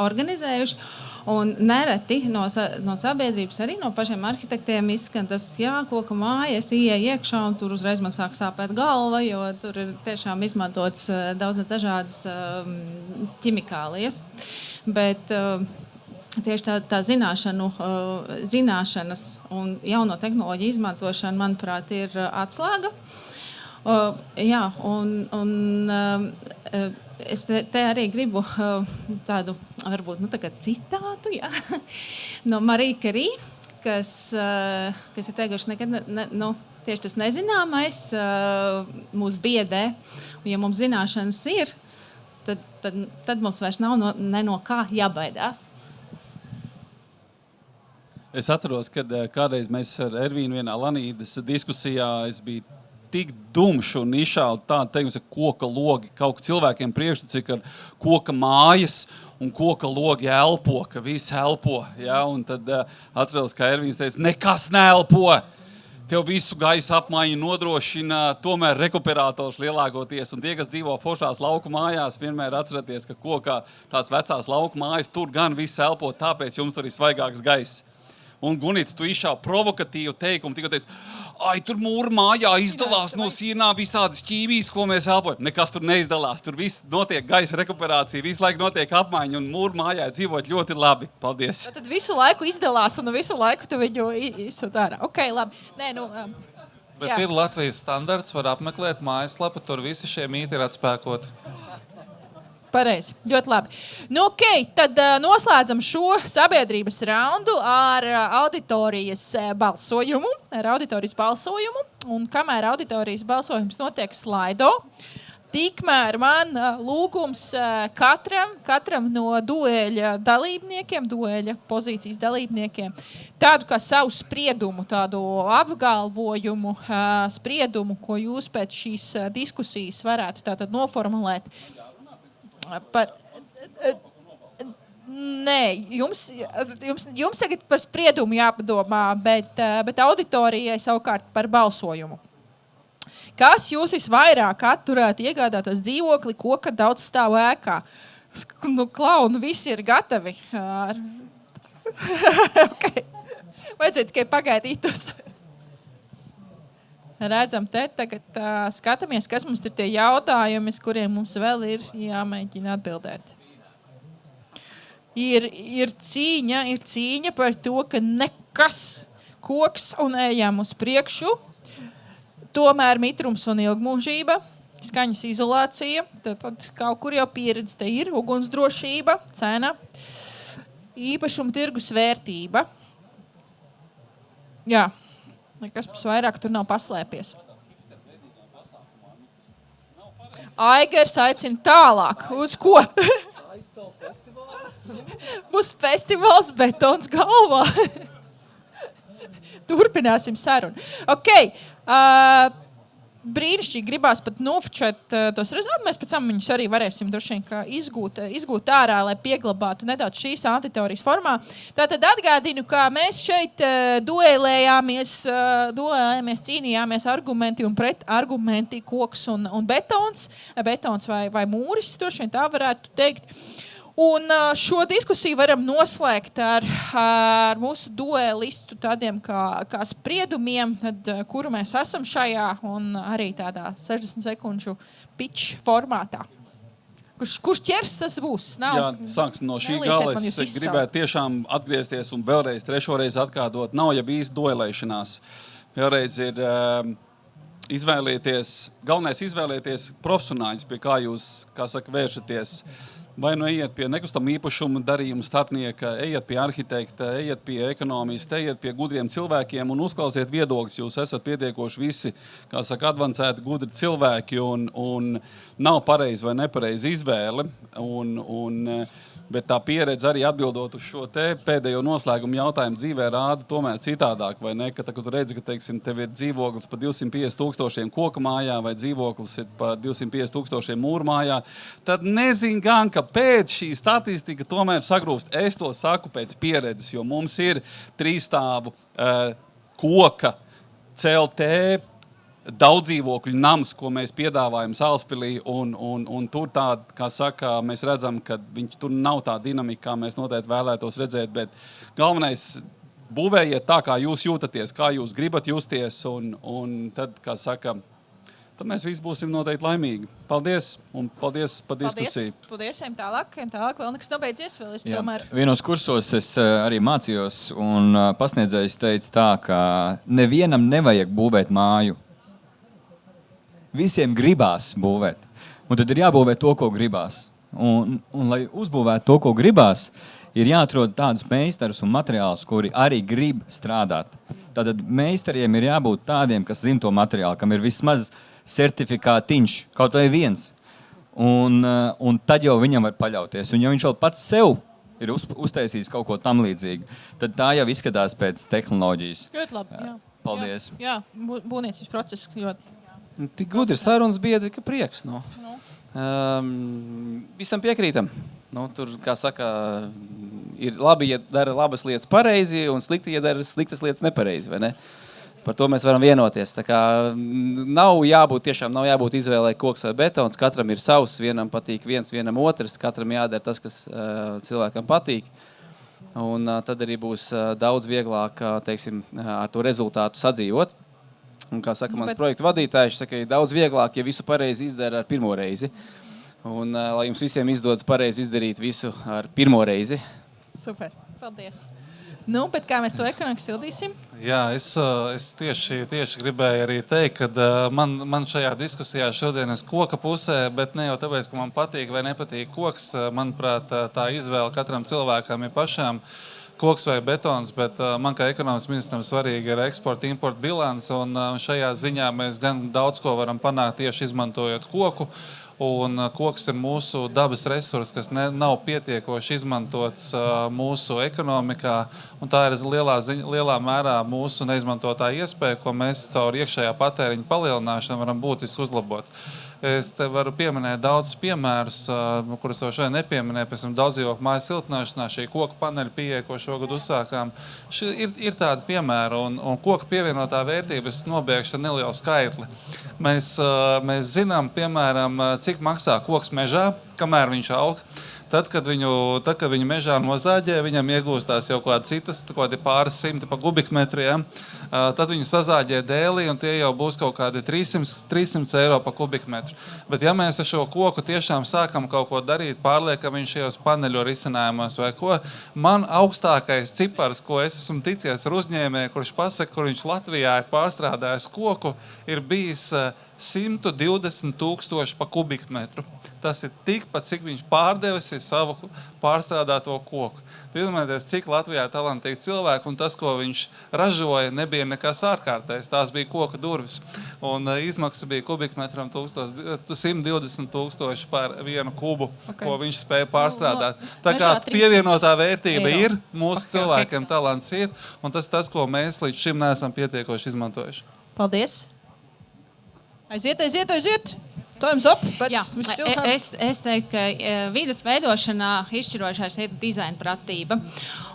organizējuši. Un nereti no sabiedrības, arī no pašiem arhitektiem izskan tas, koka māja, es ieeju iekšā un tur uzreiz man sāk sāpēt galva, jo tur ir tiešām izmantotas daudz dažādas ķimikālijas. Bet tieši tā zināšanas un jauno tehnoloģiju izmantošana, manuprāt, ir atslēga. Es te arī gribu tādu, varbūt, citātu, no Marie Curie, kas ir teikuši, nekad tieši tas nezināmais mūs biedē. Un, ja mums zināšanas ir, tad mums vairs nav no kā jābaidās.
Es atceros, kad kādreiz mēs ar Ervīnu vienā Lanīdas diskusijā es biju tik dumšs un izšāli tādu teikumu, ka koka logi kaut kā cilvēkiem priekšstats, ka koka mājas un koka logi elpo, ka viss elpo. Ja? Un tad atceros, kā Ervīns teica, nekas neelpo. Tev visu gaisa apmaiņu nodrošina tomēr rekuperators lielākoties. Un tie, kas dzīvo foršās lauku mājās, vienmēr atceraties, ka kokā tās vecās lauku mājas tur gan viss elpo, tāpēc jums tur ir svaigāks gaiss. Un, Gunita, tu izšāvi provokatīvu teikumu, tikai teici, tur mūra mājā izdalās no sienām visādas ķīmijas, ko mēs elpojam. Nekas tur neizdalās, tur viss notiek gaisa rekuperācija, visu laiku notiek apmaiņa un mūra mājā dzīvot ļoti labi. Paldies.
Tad visu laiku izdalās un visu laiku tu viņu izsūc ārā. Ok, labi. Nē,
Bet ir Latvijas standarts, var apmeklēt mājaslapa, tur visi šie mīti ir atspēkoti.
Pareizi, ļoti labi. Tad noslēdzam šo sabiedrības raundu ar auditorijas balsojumu. Un kamēr auditorijas balsojums notiek slaido, tikmēr man lūgums katram no dueļa dalībniekiem, dueļa pozīcijas dalībniekiem, tādu kā savu spriedumu, tādu apgalvojumu, spriedumu, ko jūs pēc šīs diskusijas varētu tātad noformulēt. Nē, jums tagad par spriedumu jāpadomā, bet auditorijai savukārt par balsojumu. Kas jūs visvairāk atturētu iegādāties dzīvokli, koka daudz stāv ēkā? Klauni, visi ir gatavi. Okay. Vajadzētu tikai pagaidītos. Redzam, tagad skatāmies, kas mums ir tie jautājumi, kuriem mums vēl ir jāmēģina atbildēt. Ir cīņa par to, ka nekas koks un ejam uz priekšu, tomēr mitrums un ilgmūžība, skaņas izolācija, tad kaut kur jau pieredze te ir, ugunsdrošība, cena, īpašuma tirgus vērtība. Jā. Nekas vairāk tur nav paslēpies. Aigars aicina tālāk. Uz ko? Būs festivāls betons galvā. Turpināsim sarunu. Ok. Brīnišķīgi gribās pat nofočēt tos rezultātus. Mēs pēc tam viņus arī varēsim droši vien izgūt ārā, lai pieglabātu nedaudz šīs auditorijas formā. Tātad atgādinu, ka mēs šeit duelējāmies, cīnījāmies argumenti un pretargumenti, koks un betons. Betons vai mūris, droši vien tā varētu teikt. Un šo diskusiju varam noslēgt ar mūsu duelistu tādiem kā spriedumiem, kuru mēs esam šajā un arī tādā 60 sekundžu pitch formātā. Kurš ķers, tas būs?
Jā, sāksim no šī gala. Es gribētu tiešām atgriezties un vēlreiz, trešoreiz atkārtot. Nav jau bijis duelēšanās. Vēlreiz ir galvenais izvēlēties profesionāļus, pie kā jūs, vēršaties. Vai nu ejiet pie nekustamā īpašuma darījuma starpnieka, ejiet pie arhitekta, ejiet pie ekonomista, ejiet pie gudriem cilvēkiem un uzklausiet viedokļus. Jūs esat pietiekoši visi, advancēti, gudri cilvēki un nav pareizi vai nepareizi izvēle. Bet tā pieredze arī atbildot uz šo te pēdējo noslēgumu jautājumu dzīvē rāda tomēr citādāk, vai ne? Ka, kad tu redzi, ka, teiksim, tev ir dzīvoklis pa 250,000 koku mājā vai dzīvoklis ir pa 250,000 mūru mājā, tad nezin gan, ka pēc šī statistika tomēr sagrūst. Es to saku pēc pieredzes, jo mums ir 3-stāvu koka CLT daudzdzīvokļu nams, ko mēs piedāvājam Sālspilī, un tur tāda, kā saka, mēs redzam, ka tur nav tā dinamika, kā mēs noteikti vēlētos redzēt, bet galvenais būvējiet tā, kā jūs jūtaties, kā jūs gribat justies, un tad, kā saka, tad mēs visi būsim noteikti laimīgi. Paldies, un paldies par diskusiju.
Paldies, ejam tālāk, vēl nekas nav beidzies, vēl es tomēr...
Vienos kursos es arī mācījos, un pasniedzējs teica tā, ka nevienam nevajag būvēt māju. Visiem gribās būvēt. Un tad ir jābūvē to, ko gribās. Un lai uzbūvētu to, ko gribās, ir jāatrod tādus meistarus un materiālus, kuri arī grib strādāt. Tātad meistariem ir jābūt tādiem, kas zina to materiālu, kam ir vismaz certifikātiņš, kaut vai viens. Un tad jau viņam var paļauties. Un ja viņš vēl pats sev ir uztaisījis kaut ko tam līdzīgu, tad tā jau izskatās pēc tehnoloģijas.
Ļoti labi, jā.
Paldies.
Jā, būvniecības process ļoti.
Tik gudri sarunas biedri, ka prieks. Visam piekrītam. Tur, kā saka, ir labi, ja dara labas lietas pareizi, un slikti, ja dara sliktas lietas nepareizi, vai ne? Par to mēs varam vienoties. Tā kā nav jābūt izvēlē koks vai betons, katram ir savs, vienam patīk viens, vienam otrs, katram jādara tas, kas cilvēkam patīk. Un tad arī būs daudz vieglāk, teiksim, ar to rezultātu sadzīvot. Un, kā saka mans projektu vadītājs, saka, ir daudz vieglāk, ja visu pareizi izdara ar pirmo reizi. Un lai jums visiem izdodas pareizi izdarīt visu ar pirmo reizi.
Super, paldies. Bet kā mēs to ekonomiku sildīsim?
Jā, es tieši gribēju arī teikt, ka man šajā diskusijā šodien es koka pusē, bet ne jau tāpēc, ka man patīk vai nepatīk koks. Manuprāt, tā izvēle katram cilvēkam ir pašām. Koks vai betons, bet man kā ekonomikas ministram svarīgi ir eksporta-importa bilance, un šajā ziņā mēs gan daudz ko varam panākt tieši izmantojot koku, un koks ir mūsu dabas resurs, kas nav pietiekoši izmantots mūsu ekonomikā, un tā ir lielā mērā mūsu neizmantotā iespēja, ko mēs caur iekšējā patēriņa palielināšanu varam būtiski uzlabot. Es te varu pieminēt daudz piemērus, kurus vēl šodien nepieminēju, pēc tam daudzdzīvokļu māju siltināšanā, šī koku paneļa pieeja, ko šogad uzsākām. Ir tādi piemēri, un koka pievienotā vērtības nobeigšu ar nelielu skaitli. Mēs zinām, piemēram, cik maksā koks mežā, kamēr viņš aug. Tad, kad viņu mežā nozāģē, viņam iegūstās jau kādi pāris simti pa kubikmetru, ja? Tad viņu sazāģē dēlī, un tie jau būs kaut kādi 300 eiro pa kubikmetru. Bet ja mēs ar šo koku tiešām sākam kaut ko darīt, pārliekam viņš šajos paneļu risinājumos vai ko, man augstākais cipars, ko es esmu ticies ar uzņēmēju, kurš pasaka, kur viņš Latvijā ir pārstrādājis koku, ir bijis 120,000 pa kubikmetru. Tas ir tikpat, cik viņš pārdevis savu pārstrādāto koku. Iedomājieties, cik Latvijā talantīgi cilvēki, un tas, ko viņš ražoja, nebija nekas ārkārtējs. Tās bija koka durvis. Un izmaksa bija kubikmetram 120,000 par vienu kubu, ko viņš spēja pārstrādāt. Tā kā pievienotā vērtība ir, mūsu cilvēkiem talants ir, un tas, ko mēs līdz šim neesam pietiekoši izmantojuši.
Paldies! Aiziet!
Es teiktu, ka vides veidošanā izšķirošais ir dizaina pratība.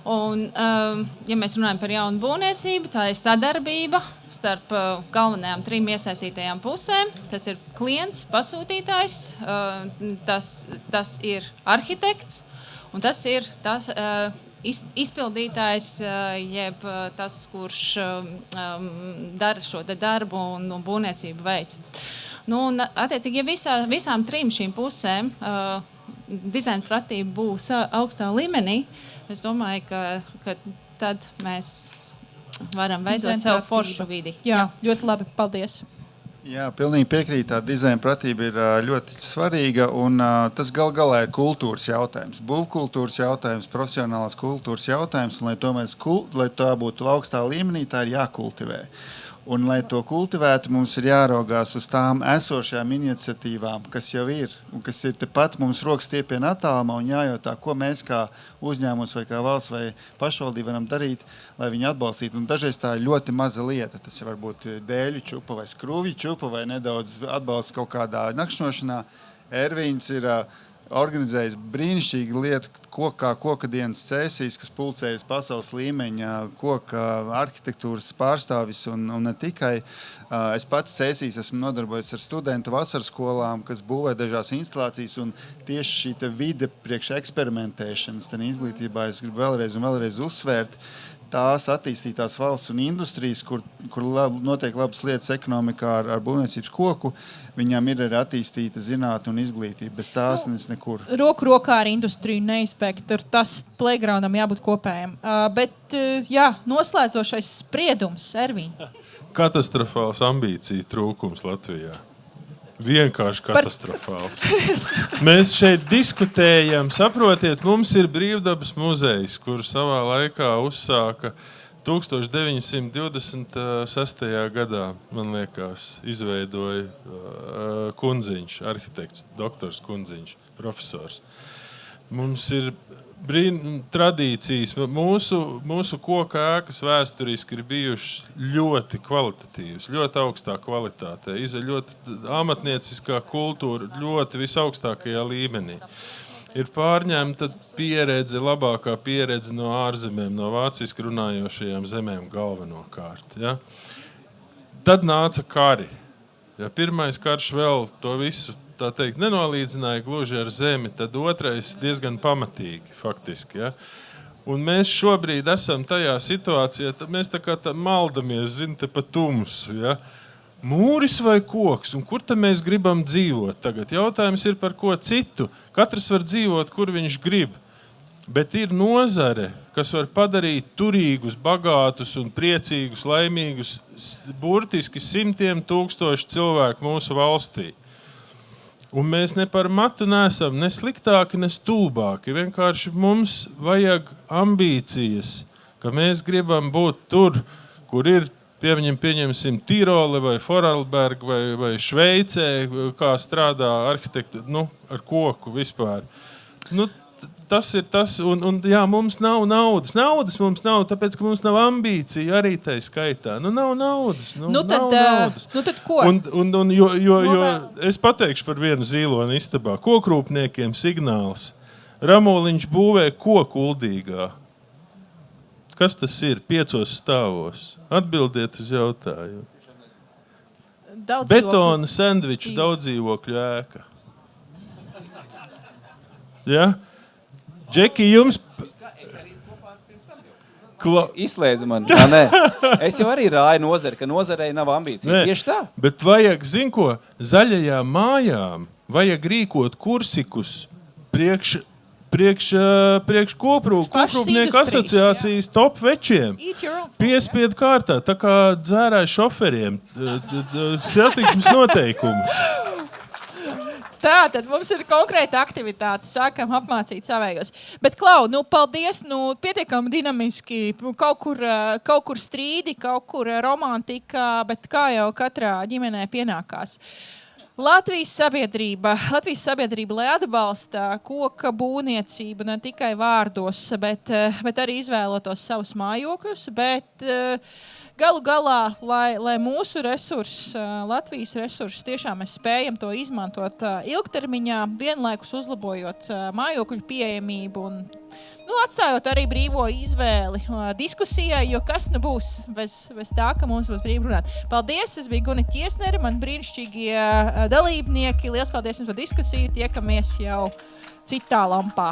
Un, ja mēs runājam par jaunu būvniecību, tā ir sadarbība starp galvenajām 3 iesaistītajām pusēm. Tas ir klients, pasūtītājs, tas ir arhitekts un tas ir izpildītājs, jeb tas, kurš dara šo darbu un būvniecību veids. Attiecīgi, ja visām 3 šīm pusēm dizaina pratība būs augstā līmenī, es domāju, ka tad mēs varam veidot savu foršu vidi.
Jā, ļoti labi. Paldies.
Jā, pilnīgi piekrīt. Tā dizaina pratība ir ļoti svarīga, un tas galā ir kultūras jautājums. Būvkultūras jautājums, profesionālās kultūras jautājums, un lai tā būtu augstā līmenī, tā ir jākultivē. Un, lai to kultivētu, mums ir jāraugās uz tām esošajām iniciatīvām, kas jau ir, un kas ir tepat mums rokas stiepienā attālumā, un jājautā, ko mēs kā uzņēmums vai kā valsts vai pašvaldība varam darīt, lai viņi atbalstītu. Un dažreiz tā ir ļoti maza lieta. Tas var būt dēļu čupa vai skrūvju čupa vai nedaudz atbalsts kaut kādā nakšņošanā. Ervīns ir organizējis brīnišķīgu lietu koka dienas sesijas, kas pulcējas pasaules līmeņa koka arhitektūras pārstāvis un ne tikai. Es pats sesijas esmu nodarbojies ar studentu vasaras skolām, kas būvē dažās instalācijas, un tieši šī vide priekš eksperimentēšanas izglītībā es gribu vēlreiz uzsvērt. Tās attīstītās valsts un industrijas, kur notiek labas lietas ekonomikā ar būvniecības koku, viņām ir arī attīstīta zinātne un izglītība. Bez tās nekur.
Roku rokā ar industriju neizpēkt, tur tas playgroundam jābūt kopējam. Bet, noslēdzošais spriedums, Ervīna.
Katastrofāls ambīciju trūkums Latvijā. Vienkārši katastrofāls. Mēs šeit diskutējam, saprotiet, mums ir Brīvdabas muzejs, kur savā laikā uzsāka 1926. gadā, man liekas, izveidoja Kundziņš, arhitekts, doktors Kundziņš, profesors. Mums ir tradīcijas. Mūsu koka ēkas vēsturiski ir bijušas ļoti kvalitatīvas, ļoti augstā kvalitātē, ļoti amatnieciskā kultūra, ļoti visaugstākajā līmenī. Ir pārņemta pieredze, labākā pieredze no ārzemēm, no vāciski runājošajām zemēm galvenokārt. Ja? Tad nāca kari. Ja pirmais karš vēl to visu tā teikt, nenolīdzināja gluži ar zemi, tad otrais diezgan pamatīgi, faktiski. Ja? Un mēs šobrīd esam tajā situācijā, mēs tā kā maldamies, te pa tumsu. Ja? Mūris vai koks, un kur tad mēs gribam dzīvot tagad? Jautājums ir par ko citu. Katrs var dzīvot, kur viņš grib. Bet ir nozare, kas var padarīt turīgus, bagātus un priecīgus, laimīgus, burtiski 100 000 cilvēku mūsu valstī. Un mēs ne par matu neesam ne sliktāki, ne stulbāki. Vienkārši mums vajag ambīcijas, ka mēs gribam būt tur, kur ir, pieņemsim, Tirole vai Vorarlberg vai Šveicē, kā strādā arhitekti, ar koku vispār. Tas ir tas, un jā, mums nav naudas. Naudas mums nav, tāpēc, ka mums nav ambīcija arī tai skaitā. Nav naudas.
Tad ko?
Jo es pateikšu par vienu zīloni istabā. Kokrūpniekiem signāls. Ramoliņš būvē koku Uldīgā. Kas tas ir? 5 stāvos. Atbildiet uz jautājumu. Betona sendviču daudzdzīvokļu ēka. Ja? Džeki, jums...
Izslēdz man. Nē. Es jau arī rāju nozari, ka nozarei nav ambīcija. Tieši tā.
Bet vajag, zin ko, zaļajām mājām vajag rīkot kursikus priekš koprūpnieku asociācijas top večiem. Piespiedu kārtā, tā kā dzērāju šoferiem. Satiksmes noteikumus.
Tā, tad mums ir konkrēta aktivitāte. Sākam apmācīt savējos. Bet, Klau, paldies, pietiekami dinamiski, kaut kur strīdi, kaut kur romantika, bet kā jau katrā ģimenē pienākās. Latvijas sabiedrība, lai atbalsta koka būvniecību ne tikai vārdos, bet arī izvēlotos savus mājokļus, bet galu galā, lai mūsu resursi, Latvijas resursi, tiešām mēs spējam to izmantot ilgtermiņā, vienlaikus uzlabojot mājokļu pieejamību un atstājot arī brīvo izvēli diskusijai, jo kas būs bez tā, ka mums būs brīvi runāt. Paldies, es biju Gunita Ķiesnere, man brīnišķīgie dalībnieki. Liels paldies jums par diskusiju, tiekamies jau citā lampā.